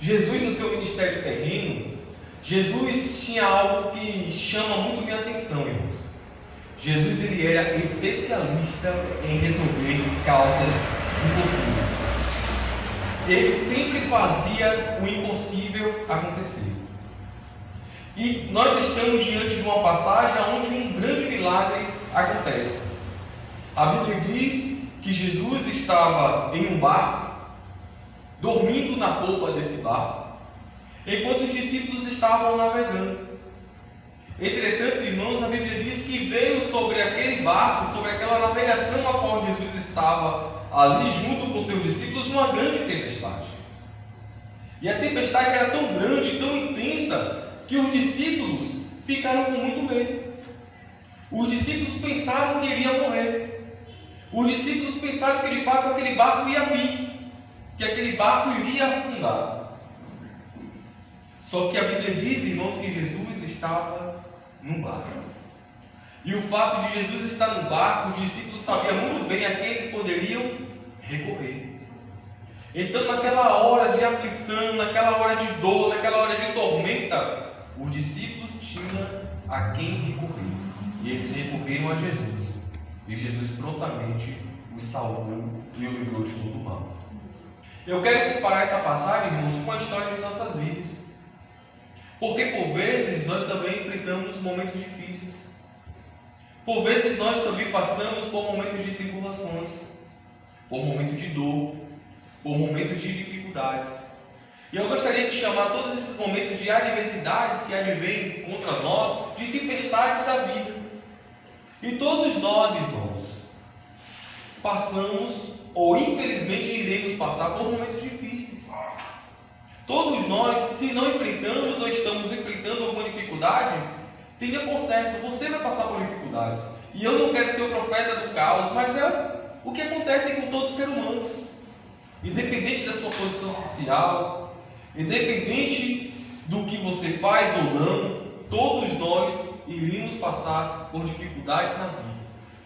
Jesus no seu ministério terreno, Jesus tinha algo que chama muito minha atenção, irmãos. Jesus ele era especialista em resolver causas impossíveis. Ele sempre fazia o impossível acontecer. E nós estamos diante de uma passagem onde um grande milagre acontece. A Bíblia diz que Jesus estava em um barco, dormindo na polpa desse barco, enquanto os discípulos estavam navegando. Entretanto, irmãos, a Bíblia diz que veio sobre aquele barco, sobre aquela navegação a qual Jesus estava ali junto com seus discípulos, uma grande tempestade. E a tempestade era tão grande, tão intensa, que os discípulos ficaram com muito medo. Os discípulos pensaram que iria morrer. Os discípulos pensaram que de fato aquele barco ia a pique, que aquele barco iria afundar. Só que a Bíblia diz, irmãos, que Jesus estava no barco. E o fato de Jesus estar no barco, os discípulos sabiam muito bem a quem eles poderiam recorrer. Então, naquela hora de aflição, naquela hora de dor, naquela hora de tormenta, os discípulos tinham a quem recorrer. E eles recorreram a Jesus. E Jesus prontamente os salvou e o livrou de todo o mal. Eu quero comparar essa passagem, irmãos, com a história de nossas vidas. Porque por vezes nós também enfrentamos momentos difíceis. Por vezes nós também passamos por momentos de tribulações, por momentos de dor, por momentos de dificuldades. E eu gostaria de chamar todos esses momentos de adversidades que advêm contra nós de tempestades da vida. E todos nós, irmãos, passamos ou infelizmente iremos passar por momentos difíceis. Todos nós, se não enfrentamos ou estamos enfrentando alguma dificuldade, tenha por certo, você vai passar por dificuldades. E eu não quero ser o profeta do caos, mas é o que acontece com todo ser humano. Independente da sua posição social, independente do que você faz ou não, todos nós iríamos passar por dificuldades na vida.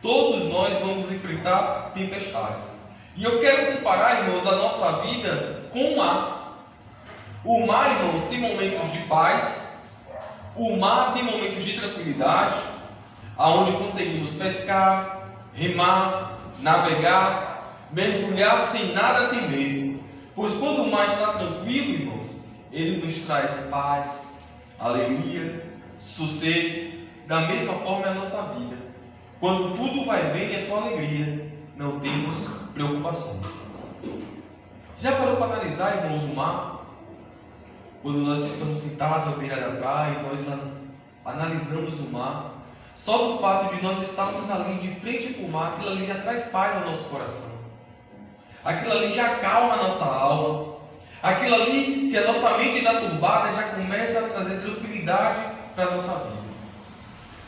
Todos nós vamos enfrentar tempestades. E eu quero comparar, irmãos, a nossa vida com o mar. O mar, irmãos, tem momentos de paz. O mar tem momentos de tranquilidade, aonde conseguimos pescar, remar, navegar, mergulhar sem nada temer. Pois quando o mar está tranquilo, irmãos, ele nos traz paz, alegria, sossego. Da mesma forma é a nossa vida. Quando tudo vai bem, é só alegria. Não temos preocupações. Já parou para analisar, irmãos, o mar? Quando nós estamos sentados à beira da praia e nós analisamos o mar, Só do fato de nós estarmos ali de frente para o mar, aquilo ali já traz paz ao nosso coração. Aquilo ali já acalma a nossa alma. Aquilo ali, se a nossa mente está turbada, já começa a trazer tranquilidade para a nossa vida.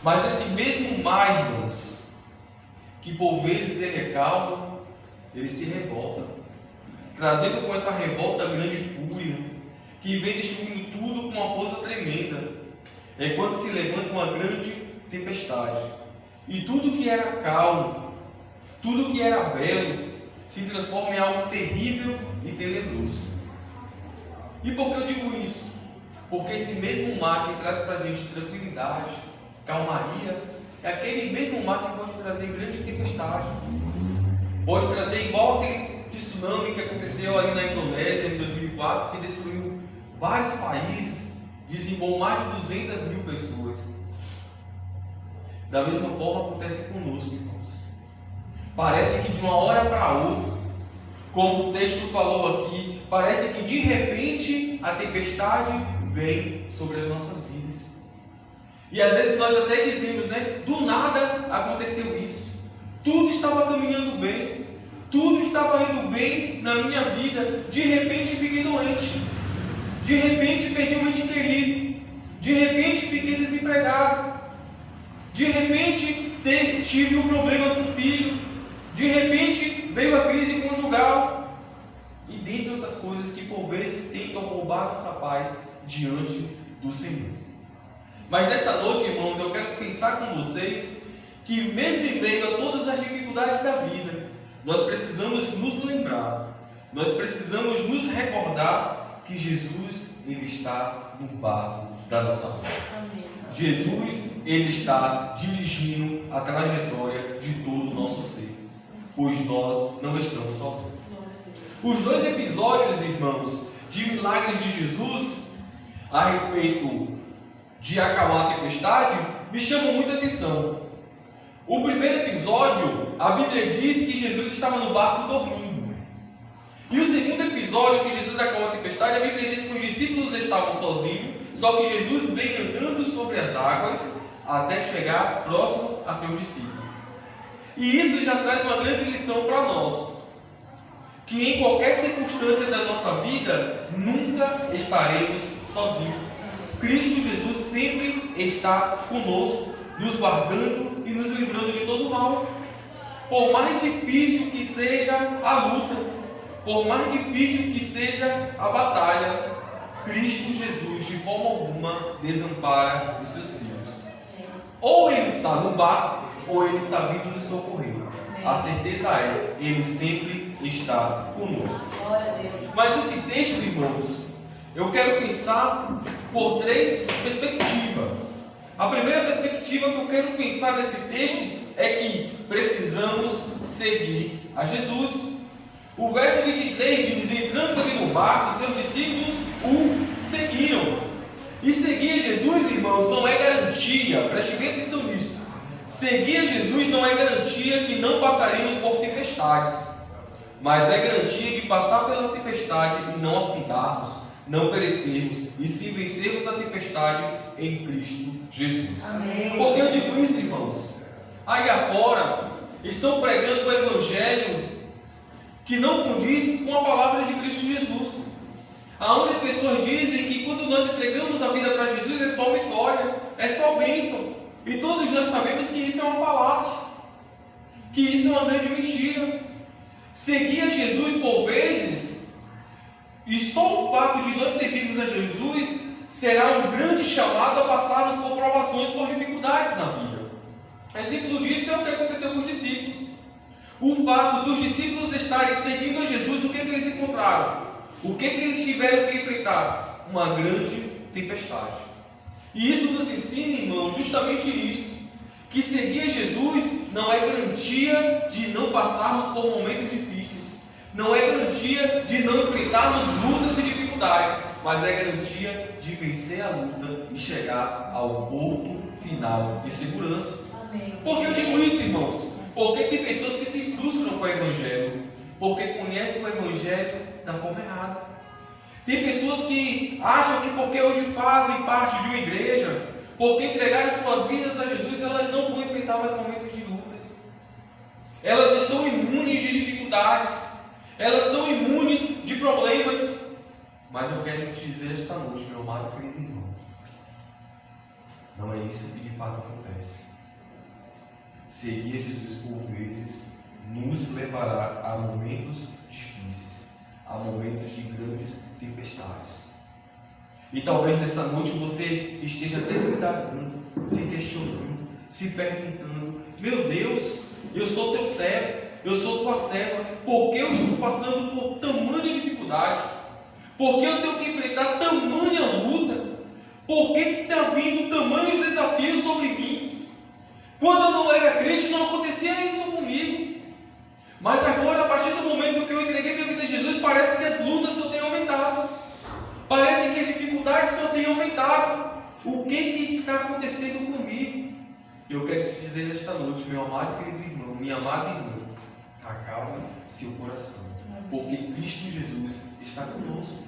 Mas esse mesmo mar, irmãos, que por vezes ele é calmo, ele se revolta, trazendo com essa revolta grande fúria, que vem destruindo tudo com uma força tremenda. É quando se levanta uma grande tempestade, e tudo que era calmo, tudo que era belo, se transforma em algo terrível e tenebroso. E por que eu digo isso? Porque esse mesmo mar que traz para a gente tranquilidade, calmaria, é aquele mesmo mar que pode trazer grande tempestade. Pode trazer igual aquele tsunami que aconteceu ali na Indonésia em 2004, que destruiu vários países, dizimou mais de 200 mil pessoas. Da mesma forma acontece conosco, irmãos. Parece que de uma hora para outra, como o texto falou aqui, parece que de repente a tempestade vem sobre as nossas vidas. E às vezes nós até dizemos, né? Do nada aconteceu isso. Tudo estava caminhando bem. Tudo estava indo bem na minha vida. De repente fiquei doente. De repente perdi um ente querido. De repente fiquei desempregado. De repente tive um problema com o filho. De repente veio a crise conjugal. E dentre outras coisas que por vezes tentam roubar nossa paz diante do Senhor. Mas nessa noite, irmãos, eu quero pensar com vocês que mesmo em meio a todas as dificuldades da vida, nós precisamos nos lembrar, nós precisamos nos recordar que Jesus, Ele está no barco da nossa vida. Jesus, Ele está dirigindo a trajetória de todo o nosso ser, pois nós não estamos sozinhos. Os dois episódios, irmãos, de milagres de Jesus a respeito de acalmar a tempestade me chamam muita atenção. O primeiro episódio, a Bíblia diz que Jesus estava no barco dormindo. E o segundo episódio, que Jesus acalmou a tempestade, a Bíblia diz que os discípulos estavam sozinhos, só que Jesus vem andando sobre as águas até chegar próximo a seus discípulos. E isso já traz uma grande lição para nós, que em qualquer circunstância da nossa vida, nunca estaremos sozinhos. Cristo Jesus sempre está conosco, nos guardando e nos livrando de todo mal. Por mais difícil que seja a luta, por mais difícil que seja a batalha, Cristo Jesus de forma alguma desampara os seus filhos. Ou Ele está no barco, ou Ele está vindo nos socorrer. A certeza é, Ele sempre está conosco. Mas esse texto, irmãos, eu quero pensar por três perspectivas. A primeira perspectiva que eu quero pensar nesse texto é que precisamos seguir a Jesus. O verso 23 diz: entrando ali no barco, seus discípulos o seguiram. E seguir a Jesus, irmãos, não é garantia, preste bem atenção nisso. Seguir a Jesus não é garantia que não passaremos por tempestades, mas é garantia de passar pela tempestade e não afundarmos, não perecermos e sim vencermos a tempestade em Cristo Jesus. Amém. Por que eu digo isso, irmãos? Aí afora estão pregando o Evangelho que não condiz com a palavra de Cristo Jesus. Aonde as pessoas dizem que quando nós entregamos a vida para Jesus é só vitória, é só bênção. E todos nós sabemos que isso é uma falácia, que isso é uma grande mentira. Seguir a Jesus por vezes, e só o fato de nós seguirmos a Jesus será um grande chamado a passarmos por provações, por dificuldades na vida. Exemplo disso é o que aconteceu com os discípulos. O fato dos discípulos estarem seguindo a Jesus, o que eles encontraram? O que eles tiveram que enfrentar? Uma grande tempestade. E isso nos ensina, irmãos, justamente isso. Que seguir a Jesus não é garantia de não passarmos por momentos difíceis. Não é garantia de não enfrentarmos lutas e dificuldades. Mas é garantia de vencer a luta e chegar ao ponto final de segurança. Amém. Por que eu digo isso, irmãos? Porque tem pessoas que se frustram com o Evangelho, porque conhecem o Evangelho da forma errada. Tem pessoas que acham que porque hoje fazem parte de uma igreja, porque entregaram suas vidas a Jesus, elas não vão enfrentar mais momentos de lutas. Elas estão imunes de dificuldades, elas são imunes de problemas. Mas eu quero te dizer esta noite, meu amado querido irmão, não é isso que de fato acontece. Seguir Jesus por vezes nos levará a momentos difíceis, a momentos de grandes tempestades. E talvez nessa noite você esteja até se indagando, se questionando, se perguntando: meu Deus, eu sou teu servo, eu sou tua serva, por que eu estou passando por tamanha dificuldade? Por que eu tenho que enfrentar tamanha luta? Por que está vindo tamanhos desafios sobre mim? Quando eu não era crente, não acontecia isso comigo. Mas agora, a partir do momento que eu entreguei minha vida a Jesus, parece que as lutas só têm aumentado. Parece que as dificuldades só têm aumentado. O que está acontecendo comigo? Eu quero te dizer nesta noite, meu amado e querido irmão, minha amada irmã, acalme seu coração, porque Cristo Jesus está conosco.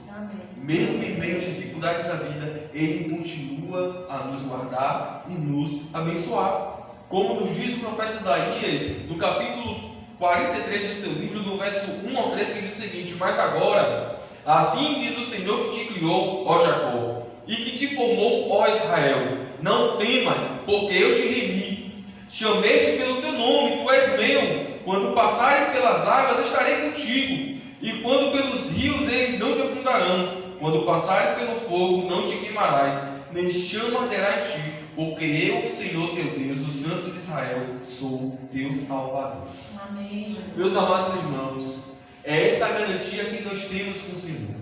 Mesmo em meio às dificuldades da vida, Ele continua a nos guardar e nos abençoar. Como nos diz o profeta Isaías, no capítulo 43 do seu livro, do verso 1 ao 3, que diz o seguinte: mas agora, assim diz o Senhor que te criou, ó Jacó, e que te formou, ó Israel, não temas, porque eu te remi. Chamei-te pelo teu nome, tu és meu. Quando passarem pelas águas, estarei contigo. E quando pelos rios, eles não te afundarão. Quando passares pelo fogo, não te queimarás, nem chama arderá em ti. Porque eu, Senhor teu Deus, o Santo de Israel, sou teu Salvador. Amém, Jesus. Meus amados irmãos, é essa a garantia que nós temos com o Senhor.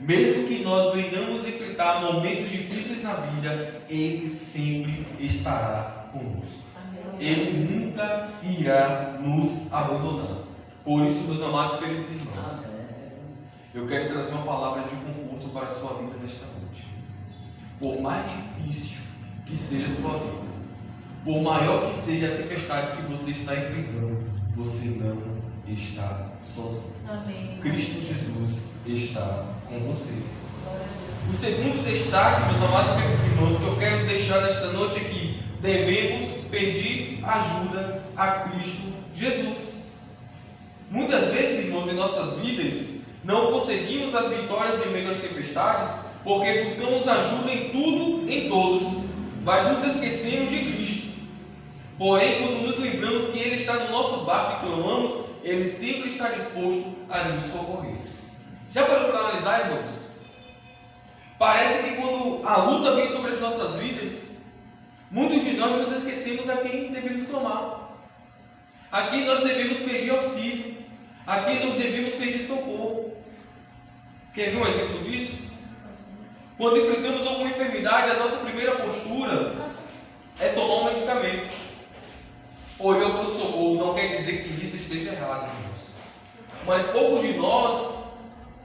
Mesmo que nós venhamos enfrentar momentos difíceis na vida, Ele sempre estará conosco. Ele nunca irá nos abandonar. Por isso, meus amados e queridos irmãos, eu quero trazer uma palavra de conforto para a sua vida nesta noite. Por mais difícil que seja a sua vida, por maior que seja a tempestade que você está enfrentando, você não está sozinho. Amém. Cristo Jesus está com você. O segundo destaque, meus amados e queridos irmãos, que eu quero deixar nesta noite é que devemos pedir ajuda a Cristo Jesus. Muitas vezes, irmãos, em nossas vidas, não conseguimos as vitórias em meio às tempestades, porque buscamos ajuda em tudo, em todos, mas nos esquecemos de Cristo. Porém, quando nos lembramos que Ele está no nosso barco e clamamos, Ele sempre está disposto a nos socorrer. Já parou para analisar, irmãos? Parece que quando a luta vem sobre as nossas vidas, muitos de nós nos esquecemos a quem devemos clamar, a quem nós devemos pedir auxílio, a quem nós devemos pedir socorro. Quer ver um exemplo disso? Quando enfrentamos alguma enfermidade, a nossa primeira postura é tomar um medicamento. Ou ir ao pronto-socorro. Não quer dizer que isso esteja errado, irmãos. Mas poucos de nós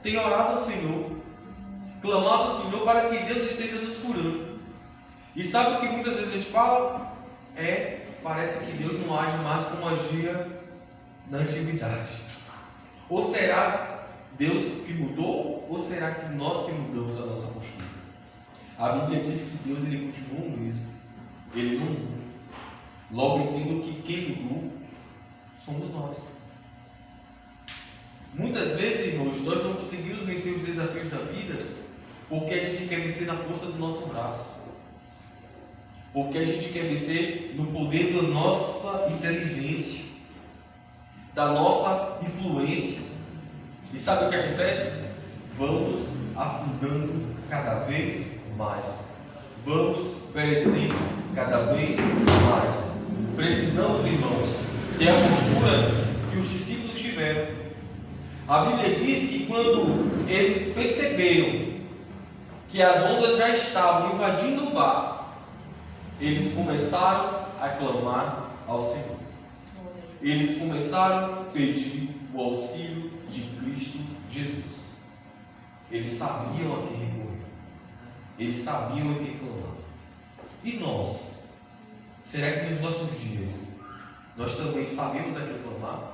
têm orado ao Senhor, clamado ao Senhor para que Deus esteja nos curando. E sabe o que muitas vezes a gente fala? Parece que Deus não age mais como agia na antiguidade. Ou será Deus que mudou? Ou será que nós que mudamos a nossa postura? A Bíblia diz que Deus ele continua o mesmo. Ele não muda. Logo entendo que quem mudou somos nós. Muitas vezes, irmãos, nós não conseguimos vencer os desafios da vida porque a gente quer vencer na força do nosso braço. Porque a gente quer vencer no poder da nossa inteligência, da nossa influência. E sabe o que acontece? Vamos afundando cada vez mais. Vamos perecendo cada vez mais. Precisamos, irmãos, ter a postura que os discípulos tiveram. A Bíblia diz que quando eles perceberam que as ondas já estavam invadindo o barco, eles começaram a clamar ao Senhor. Eles começaram a pedir o auxílio de Cristo Jesus. Eles sabiam a quem recorrer. Eles sabiam a quem clamar. E nós? Será que nos nossos dias nós também sabemos a quem clamar?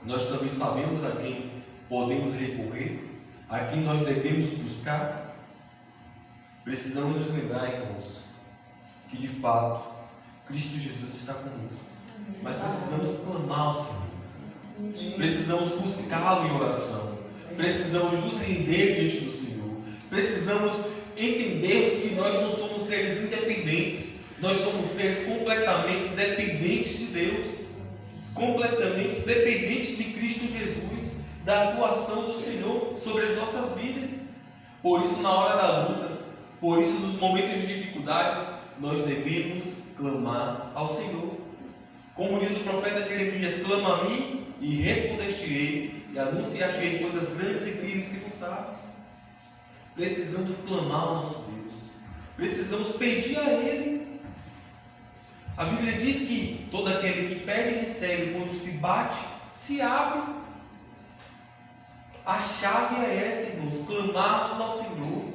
Nós também sabemos a quem podemos recorrer? A quem nós devemos buscar? Precisamos nos lembrar, irmãos, que de fato Cristo Jesus está conosco. Mas precisamos clamar ao Senhor. Precisamos buscá-lo em oração. Precisamos nos render diante do Senhor. Precisamos entendermos que nós não somos seres independentes. Nós somos seres completamente dependentes de Deus. Completamente dependentes de Cristo Jesus, da atuação do Senhor sobre as nossas vidas. Por isso, na hora da luta, por isso, nos momentos de dificuldade, nós devemos clamar ao Senhor. Como diz o profeta Jeremias: clama a mim e responder-te-ei, e anunciar-te-ei coisas grandes e firmes que não sabes. Precisamos clamar ao nosso Deus. Precisamos pedir a Ele. A Bíblia diz que todo aquele que pede recebe, quando se bate, se abre. A chave é essa, irmãos: clamarmos ao Senhor,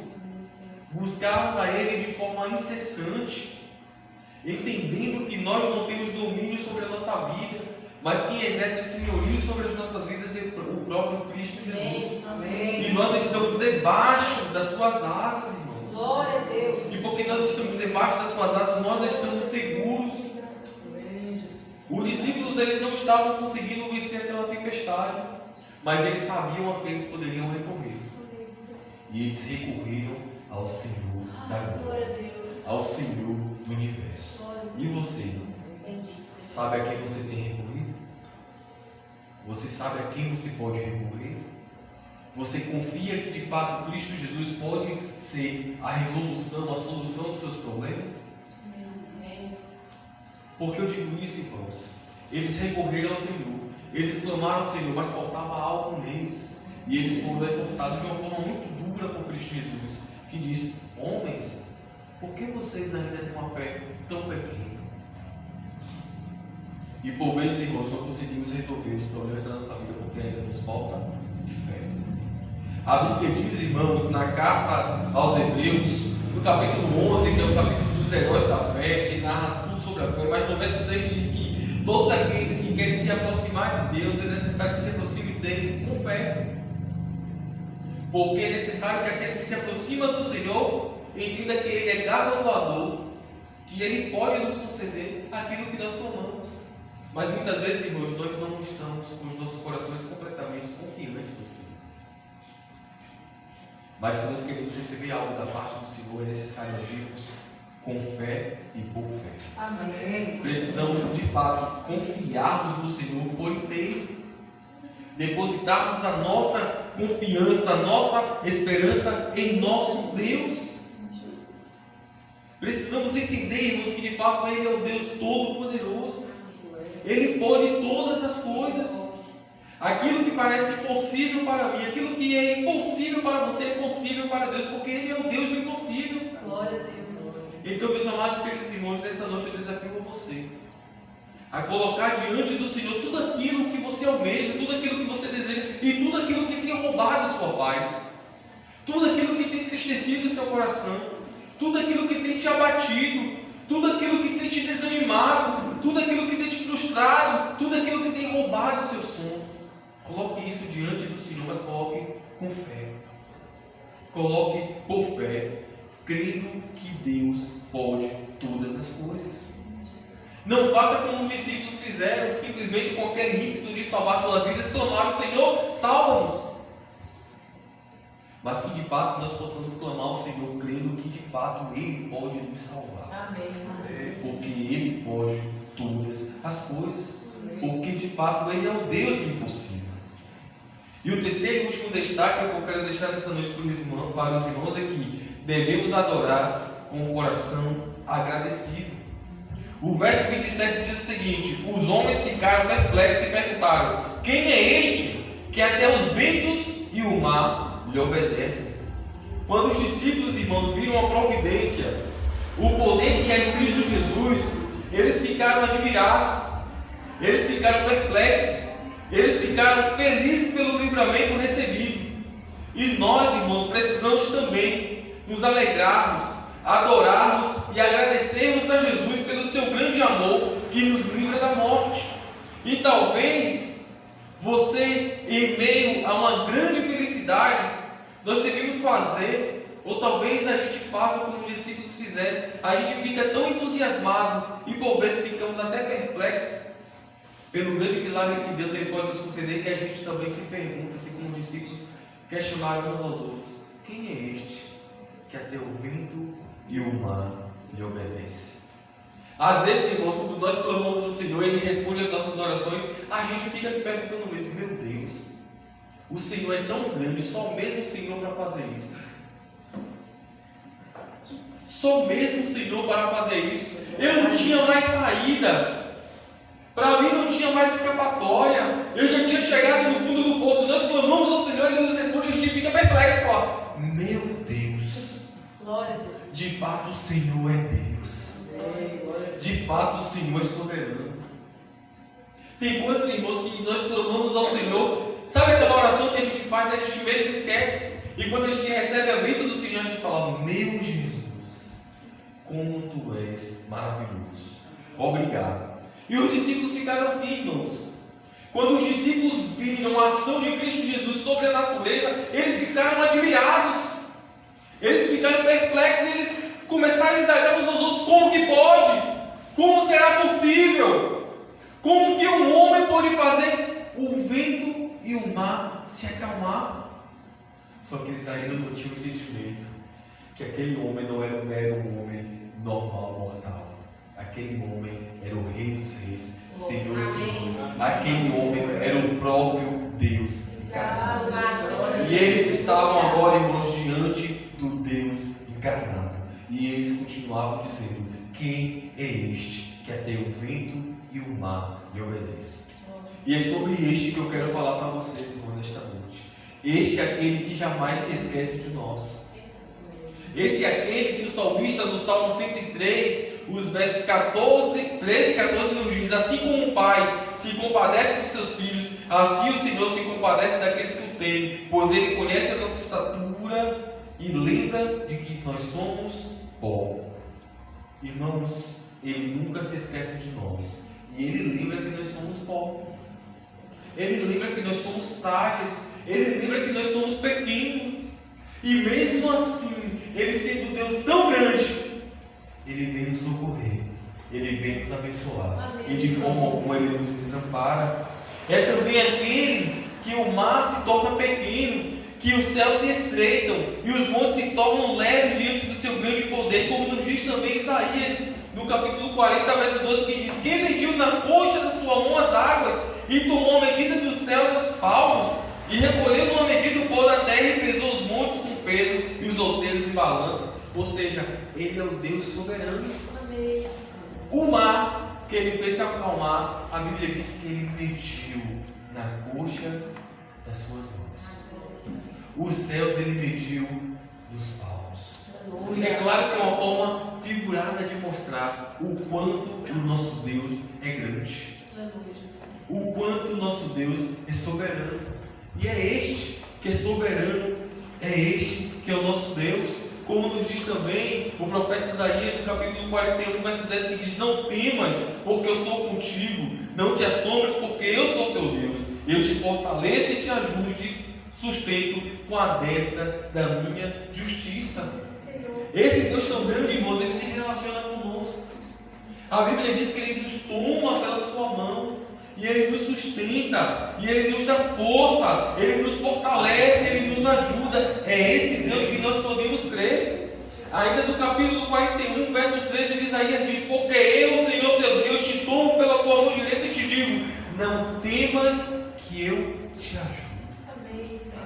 buscarmos a Ele de forma incessante, entendendo que nós não temos domínio sobre a nossa vida, mas quem exerce o senhorio sobre as nossas vidas é o próprio Cristo Jesus. Amém. E nós estamos debaixo das suas asas, irmãos. Glória a Deus. E porque nós estamos debaixo das suas asas, nós estamos seguros. Os discípulos, eles não estavam conseguindo vencer aquela tempestade, mas eles sabiam a quem eles poderiam recorrer. E eles recorreram ao Senhor da glória, ao Senhor do universo. E você? Sabe a quem você tem recorrido? Você sabe a quem você pode recorrer? Você confia que de fato Cristo Jesus pode ser a resolução, a solução dos seus problemas? Por que eu digo isso, irmãos? Eles recorreram ao Senhor, eles clamaram ao Senhor, mas faltava algo neles. E eles foram exortados de uma forma muito dura por Cristo Jesus, que disse: homens, por que vocês ainda têm uma fé tão pequena? E por vezes, irmãos, não conseguimos resolver os problemas da nossa vida porque ainda nos falta fé. A Bíblia diz, irmãos, na carta aos Hebreus, no capítulo 11, que é o capítulo dos heróis da fé, que narra tudo sobre a fé, mas no verso 6 diz que todos aqueles que querem se aproximar de Deus, é necessário que se aproximem dele com fé. Porque é necessário que aqueles que se aproximam do Senhor entendam que Ele é galardoador, que Ele pode nos conceder aquilo que nós clamamos. Mas muitas vezes, irmãos, nós não estamos com os nossos corações completamente confiantes no Senhor. Mas se nós queremos receber algo da parte do Senhor, é necessário agirmos com fé e por fé. Amém. Precisamos de fato confiarmos no Senhor por inteiro, depositarmos a nossa confiança, a nossa esperança em nosso Deus. Precisamos entender, irmãos, que de fato Ele é o Deus Todo-Poderoso. Ele pode todas as coisas. Aquilo que parece impossível para mim, aquilo que é impossível para você, é possível para Deus, porque Ele é o Deus do impossível. Glória a Deus. Então, meus amados queridos irmãos, nessa noite eu desafio a você a colocar diante do Senhor tudo aquilo que você almeja, tudo aquilo que você deseja e tudo aquilo que tem roubado a sua paz, tudo aquilo que tem entristecido o seu coração, tudo aquilo que tem te abatido, tudo aquilo que tem te desanimado, tudo aquilo que tem te frustrado, tudo aquilo que tem roubado o seu sono. Coloque isso diante do Senhor, mas coloque com fé. Coloque por fé, crendo que Deus pode todas as coisas. Não faça como os discípulos fizeram, simplesmente com aquele ímpeto de salvar suas vidas, clamaram: Senhor, salva-nos. Mas que de fato nós possamos clamar ao Senhor, crendo que de fato Ele pode nos salvar. Amém. Porque Ele pode todas as coisas. Porque de fato Ele é o Deus do impossível. E o terceiro e último destaque que eu quero deixar nessa noite para os irmãos é que devemos adorar com o coração agradecido. O verso 27 diz o seguinte: os homens ficaram perplexos e perguntaram: quem é este que até os ventos e o mar lhe obedecem? Quando os discípulos, irmãos, viram a providência, o poder que é em Cristo Jesus, eles ficaram admirados, eles ficaram perplexos, eles ficaram felizes pelo livramento recebido. E nós, irmãos, precisamos também nos alegrarmos, adorarmos e agradecermos a Jesus pelo seu grande amor que nos livra da morte. E talvez você, em meio a uma grande felicidade, nós devemos fazer, ou talvez a gente faça como os discípulos discípulos fizeram. A gente fica tão entusiasmado e por vezes ficamos até perplexos pelo grande milagre que Deus ele pode nos conceder, que a gente também se pergunta, assim como os discípulos questionaram uns aos outros: quem é este que até o vento e o mar lhe obedecem? Às vezes, irmãos, quando nós clamamos ao Senhor, Ele responde às nossas orações, a gente fica se perguntando mesmo: meu Deus, o Senhor é tão grande, só mesmo o Senhor para fazer isso. Só mesmo o Senhor para fazer isso. Eu não tinha mais saída. Para mim não tinha mais escapatória. Eu já tinha chegado no fundo do poço. Nós clamamos ao Senhor e Ele nos responde, a gente fica perplexo e fala: meu Deus, Glória a Deus. de fato o Senhor é Deus. De fato o Senhor é soberano. Tem coisas, irmãos, que nós clamamos ao Senhor. Sabe aquela oração que a gente faz e a gente mesmo esquece? E quando a gente recebe a bênção do Senhor, a gente fala: meu Jesus, como Tu és maravilhoso. Obrigado. E os discípulos ficaram assim, irmãos. Quando os discípulos viram a ação de Cristo Jesus sobre a natureza, eles ficaram admirados. Eles ficaram perplexos. Eles começaram a indagar uns aos outros: como que pode? Como será possível? Como que um homem pode fazer o vento e o mar se acalmar? Só que eles ainda não tinham entendimento que aquele homem não era um homem normal, mortal. Aquele homem era o Rei dos Reis, Senhor dos Senhores. Aquele homem era o próprio Deus encarnado. E eles estavam agora, irmãos, diante do Deus encarnado. E eles continuavam dizendo: quem é este que até o vento e o mar lhe obedecem? E é sobre este que eu quero falar para vocês, irmãos, nesta noite. Este é aquele que jamais se esquece de nós. Esse é aquele que o salmista no Salmo 103, os versos 13 e 14 nos diz: assim como o pai se compadece dos seus filhos, assim o Senhor se compadece daqueles que o temem, pois Ele conhece a nossa estatura e lembra de que nós somos pó. Irmãos, Ele nunca se esquece de nós. E Ele lembra que nós somos pó. Ele lembra que nós somos frágeis. Ele lembra que nós somos pequenos. E mesmo assim, Ele sendo Deus tão grande, Ele vem nos socorrer, Ele vem nos abençoar. Amém. E de forma alguma Ele nos desampara. É também aquele que o mar se torna pequeno, que os céus se estreitam e os montes se tornam leves diante do seu grande poder, como nos diz também Isaías, no capítulo 40, verso 12, que diz: quem mediu na coxa da sua mão as águas, e tomou a medida dos céus os palmos, e recolheu numa medida o pó da terra, e pesou os montes com peso, e os outeiros em balança. Ou seja, Ele é o Deus soberano. Amém. O mar que Ele fez se acalmar, a Bíblia diz que Ele mediu na coxa das suas mãos. Os céus Ele mediu nos palmos. É claro que é uma forma figurada de mostrar o quanto o nosso Deus é grande, o quanto o nosso Deus é soberano. E é este que é soberano, é este que é o nosso Deus. Como nos diz também o profeta Isaías no capítulo 41, verso 10, que diz: não temas, porque eu sou contigo, não te assombres, porque eu sou teu Deus, eu te fortaleço e te ajudo e te sustento com a destra da minha justiça. Esse Deus tão grande, irmãos, Ele se relaciona conosco. A Bíblia diz que Ele nos toma pela sua mão, e Ele nos sustenta, e Ele nos dá força, Ele nos fortalece, Ele nos ajuda. É esse Deus que nós podemos crer. Ainda no capítulo 41, verso 13 de Isaías diz: porque eu, Senhor teu Deus, te tomo pela tua mão direita e te digo: não temas, que eu te ajudo.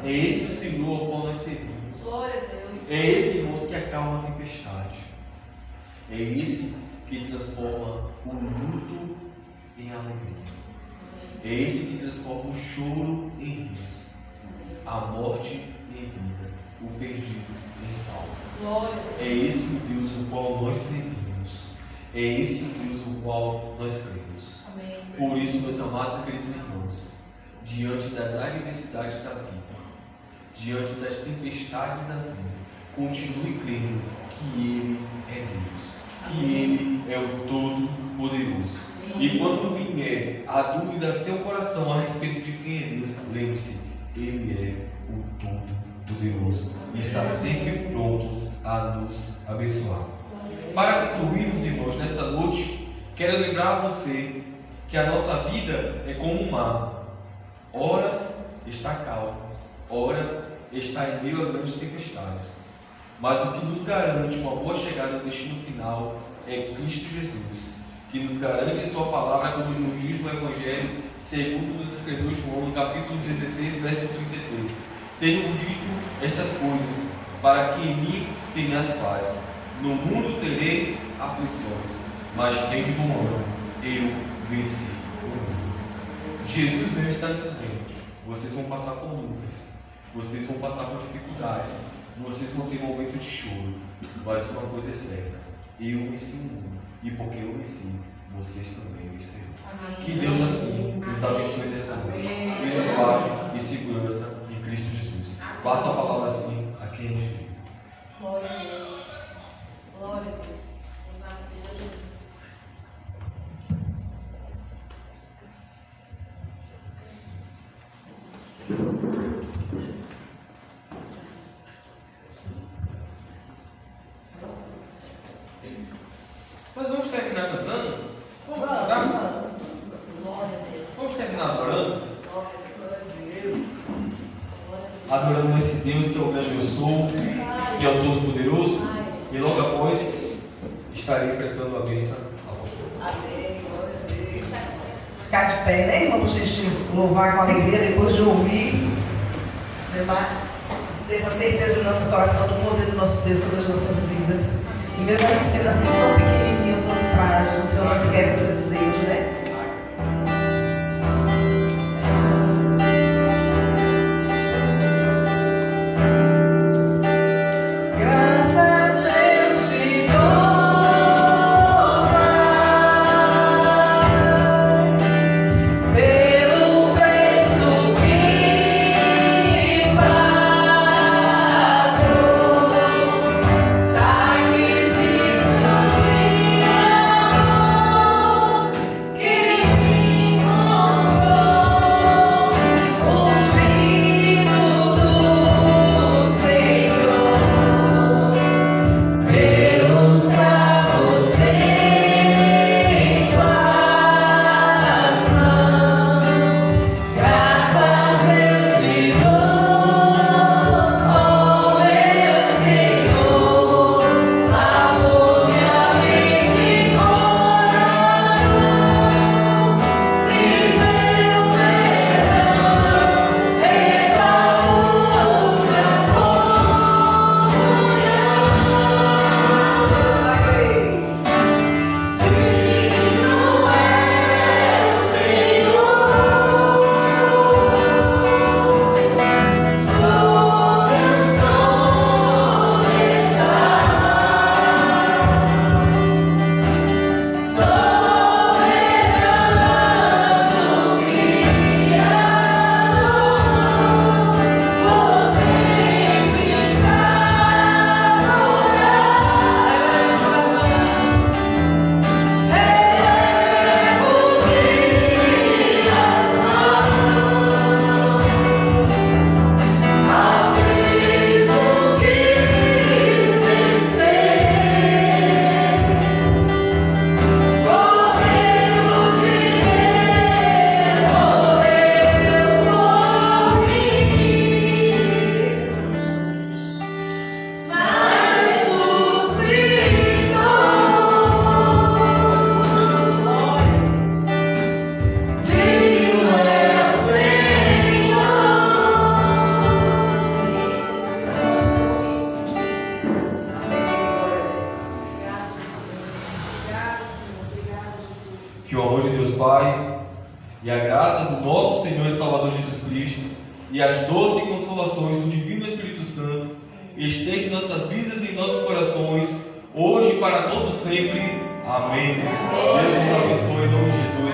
É esse o Senhor ao qual nós servimos. Glória a Deus. É esse, irmãos, que acalma a tempestade. É esse que transforma o luto em alegria. É esse que transforma o choro em riso, a morte em vida, o perdido em salvo. Glória. É esse o Deus o qual nós servimos. É esse o Deus o qual nós cremos. Amém. Por isso, meus amados e queridos irmãos, diante das adversidades da vida, diante das tempestades da vida, continue crendo que Ele é Deus, que Ele é o Todo-Poderoso. E quando vier a dúvida a seu coração a respeito de quem é Deus, lembre-se, Ele é o Todo-Poderoso e está sempre pronto a nos abençoar. para concluirmos, irmãos, nesta noite, quero lembrar a você que a nossa vida é como um mar. Ora está calmo, ora está em meio a grandes tempestades. Mas o que nos garante uma boa chegada ao destino final é Cristo Jesus, que nos garante em sua palavra, como nos diz no Evangelho, segundo nos escreveu João, no capítulo 16, verso 33. Tenho dito estas coisas, para que em mim tenhas paz. No mundo tereis aflições, mas tende bom ânimo, eu venci o mundo. Jesus mesmo está dizendo: vocês vão passar por lutas, vocês vão passar por dificuldades, vocês vão ter momentos de choro, mas uma coisa é certa: eu venci o mundo, e porque eu venci, vocês também vencerão. Que Deus assim nos abençoe nessa noite, e nos guarde em segurança em Cristo Jesus. Passa a palavra assim a quem é direito. Glória a Deus. Glória a Deus. Louvado seja Jesus. Mas vamos terminar cantando? Vamos cantar? Glória a Deus. Vamos terminar adorando? Glória a Deus. Adorando esse Deus que é o grande eu sou, que é o Todo-Poderoso, e logo após estarei enfrentando a bênção apostólica. Amém. Glória a Deus. Ficar de pé, né, irmão? Para a gente louvar com alegria depois de ouvir. Ter essa certeza no nosso coração do poder do nosso Deus sobre as nossas vidas. E mesmo a gente sendo assim tão pequenininho, tão frágil, o Senhor não esquece do desejo, né? Que o amor de Deus Pai e a graça do nosso Senhor e Salvador Jesus Cristo e as doces consolações do Divino Espírito Santo estejam em nossas vidas e em nossos corações, hoje e para todo sempre. Amém. Deus nos abençoe em nome de Jesus.